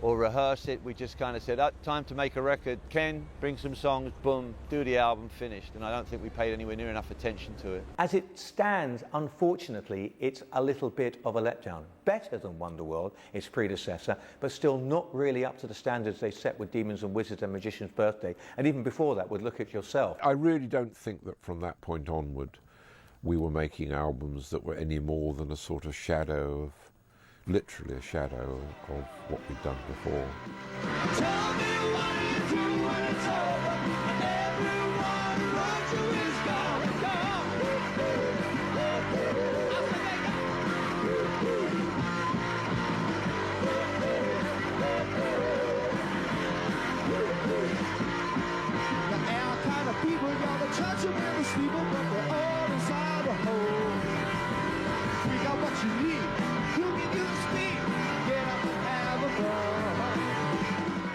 or rehearse it. We just kind of said, oh, time to make a record. Ken, bring some songs, boom, do the album, finished. And I don't think we paid anywhere near enough attention to it. As it stands, unfortunately, it's a little bit of a letdown. Better than Wonderworld, its predecessor, but still not really up to the standards they set with Demons and Wizards and Magician's Birthday. And even before that, with Look at Yourself. I really don't think that from that point onward we were making albums that were any more than a sort of shadow of, literally a shadow of what we'd done before. Tell me what you do when it's over, and everyone around you is gone. The our kind of people gonna touch them in the sleeper, but they're all inside the hole. We got what you need.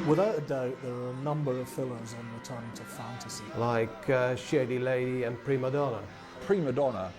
Without a doubt, there are a number of fillers on Return to Fantasy. Like Shady Lady and Prima Donna. Prima Donna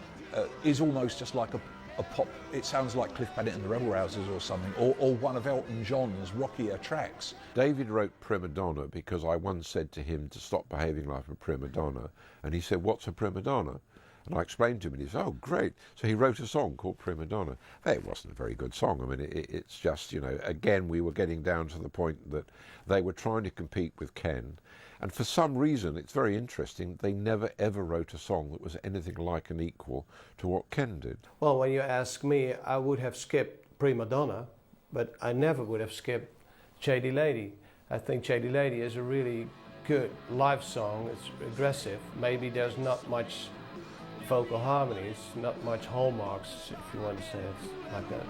is almost just like a pop. It sounds like Cliff Bennett and the Rebel Rousers or something, or one of Elton John's rockier tracks. David wrote Prima Donna because I once said to him to stop behaving like a prima donna, and he said, "What's a prima donna?" And I explained to him, and he said, "Oh, great." So he wrote a song called Prima Donna. It wasn't a very good song. I mean, it's just, you know, again, we were getting down to the point that they were trying to compete with Ken. And for some reason, it's very interesting, they never ever wrote a song that was anything like an equal to what Ken did. Well, when you ask me, I would have skipped Prima Donna, but I never would have skipped Shady Lady. I think Shady Lady is a really good live song. It's aggressive. Maybe there's not much vocal harmonies, not much hallmarks, if you want to say it like that.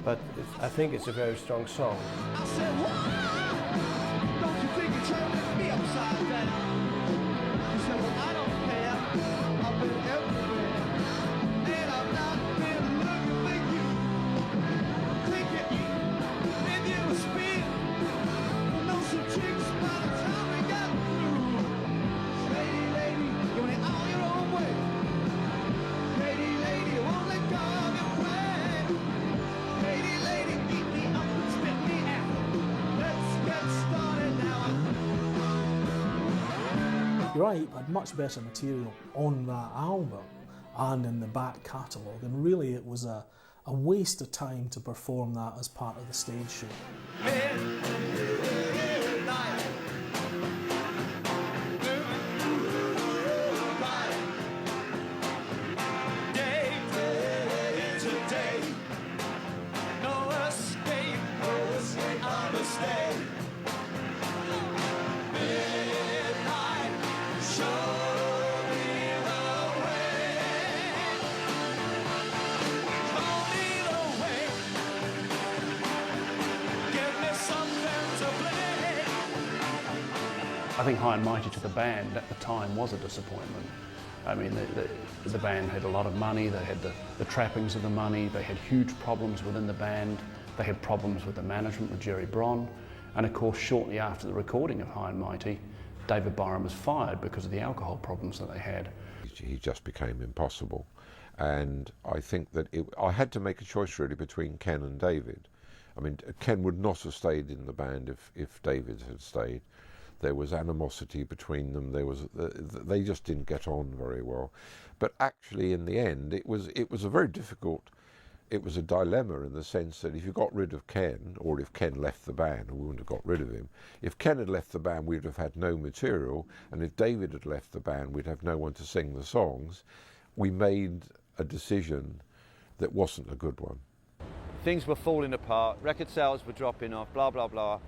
But I think it's a very strong song. I said, what? Don't you think you're trying to let me upside down? You said, well, I don't care. I've been everywhere, and I've not been Uriah Heep had much better material on that album and in the back catalogue, and really it was a waste of time to perform that as part of the stage show. I think High and Mighty to the band at the time was a disappointment. I mean, the band had a lot of money, they had the trappings of the money, they had huge problems within the band, they had problems with the management with Jerry Bron, and of course shortly after the recording of High and Mighty, David Byron was fired because of the alcohol problems that they had. He just became impossible, and I think that I had to make a choice really between Ken and David. I mean, Ken would not have stayed in the band if David had stayed. There was animosity between them. They just didn't get on very well. But actually, in the end, it was a very difficult. It was a dilemma in the sense that if you got rid of Ken, or if Ken left the band, we wouldn't have got rid of him. If Ken had left the band, we'd have had no material, and if David had left the band, we'd have no one to sing the songs. We made a decision that wasn't a good one. Things were falling apart, record sales were dropping off, blah, blah, blah.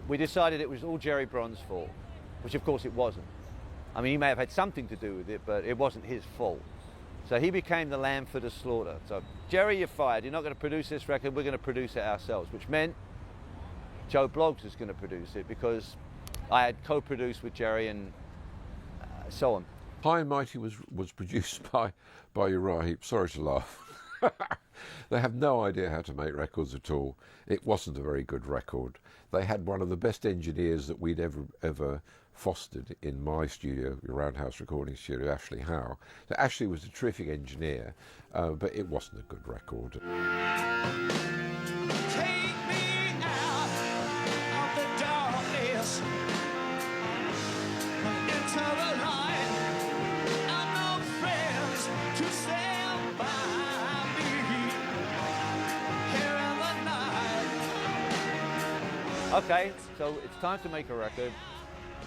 We decided it was all Jerry Bron's fault, which of course it wasn't. I mean, he may have had something to do with it, but it wasn't his fault. So he became the lamb for the slaughter. So, Jerry, you're fired. You're not going to produce this record. We're going to produce it ourselves, which meant Joe Bloggs was going to produce it because I had co-produced with Jerry and so on. High and Mighty was produced by Uriah Heep. Sorry to laugh. They have no idea how to make records at all. It wasn't a very good record. They had one of the best engineers that we'd ever fostered in my studio, your Roundhouse recording studio, Ashley Howe. So Ashley was a terrific engineer, but it wasn't a good record. Okay, so it's time to make a record.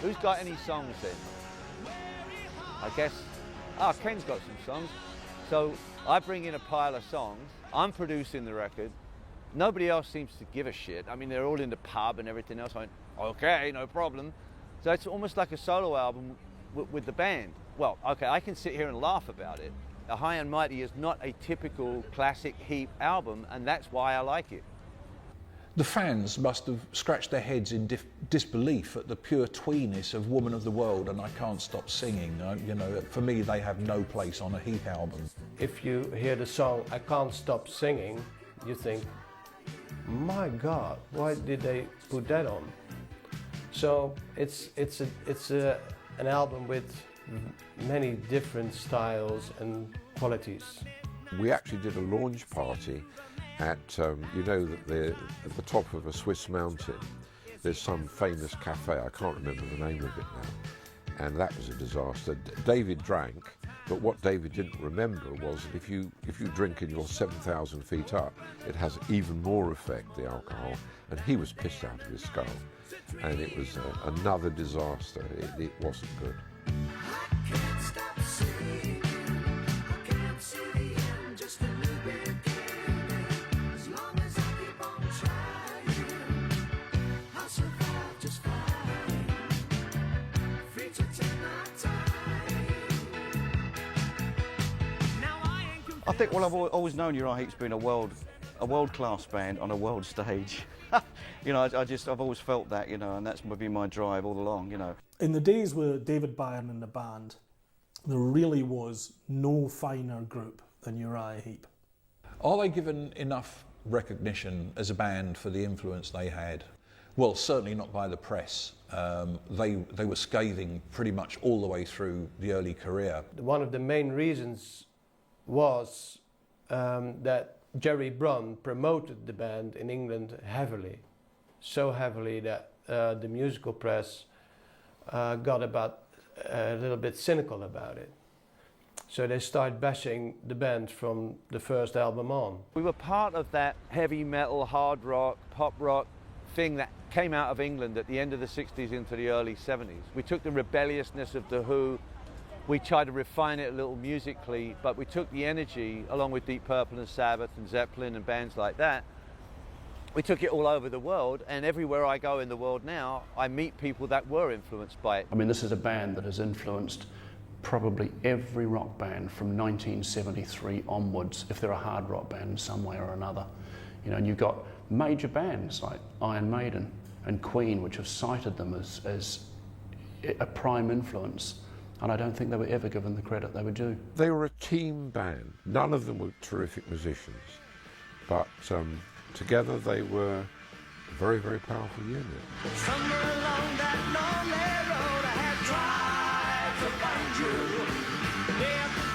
Who's got any songs then? I guess, Ken's got some songs. So I bring in a pile of songs. I'm producing the record. Nobody else seems to give a shit. I mean, they're all in the pub and everything else. I went, okay, no problem. So it's almost like a solo album with the band. Well, okay, I can sit here and laugh about it. A High and Mighty is not a typical classic Heep album, and that's why I like it. The fans must have scratched their heads in disbelief at the pure tweeness of Woman of the World and I Can't Stop Singing. You know, for me, they have no place on a Heep album. If you hear the song I Can't Stop Singing, you think, my God, why did they put that on? So it's an album with many different styles and qualities. We actually did a launch party at, you know, that at the top of a Swiss mountain, there's some famous cafe, I can't remember the name of it now, and that was a disaster. David drank, but what David didn't remember was that if you drink and you're 7,000 feet up, it has even more effect, the alcohol, and he was pissed out of his skull, and it was another disaster. It wasn't good. I think, well, I've always known Uriah Heep's been a world-class band on a world stage. You know, I've always felt that, you know, and that's been my drive all along, you know. In the days with David Byron in the band, there really was no finer group than Uriah Heep. Are they given enough recognition as a band for the influence they had? Well, certainly not by the press. They were scathing pretty much all the way through the early career. One of the main reasons was that Jerry Bron promoted the band in England heavily, so heavily that the musical press got about a little bit cynical about it. So they start bashing the band from the first album on. We were part of that heavy metal, hard rock, pop rock thing that came out of England at the end of the 60s into the early 70s. We took the rebelliousness of The Who, we tried to refine it a little musically, but we took the energy, along with Deep Purple and Sabbath and Zeppelin and bands like that, we took it all over the world, and everywhere I go in the world now, I meet people that were influenced by it. I mean, this is a band that has influenced probably every rock band from 1973 onwards, if they're a hard rock band in some way or another. You know, and you've got major bands like Iron Maiden and Queen, which have cited them as a prime influence, and I don't think they were ever given the credit they were due. They were a team band. None of them were terrific musicians, but together they were a very, very powerful unit. Somewhere along that lonely road I had tried to find you. Yeah.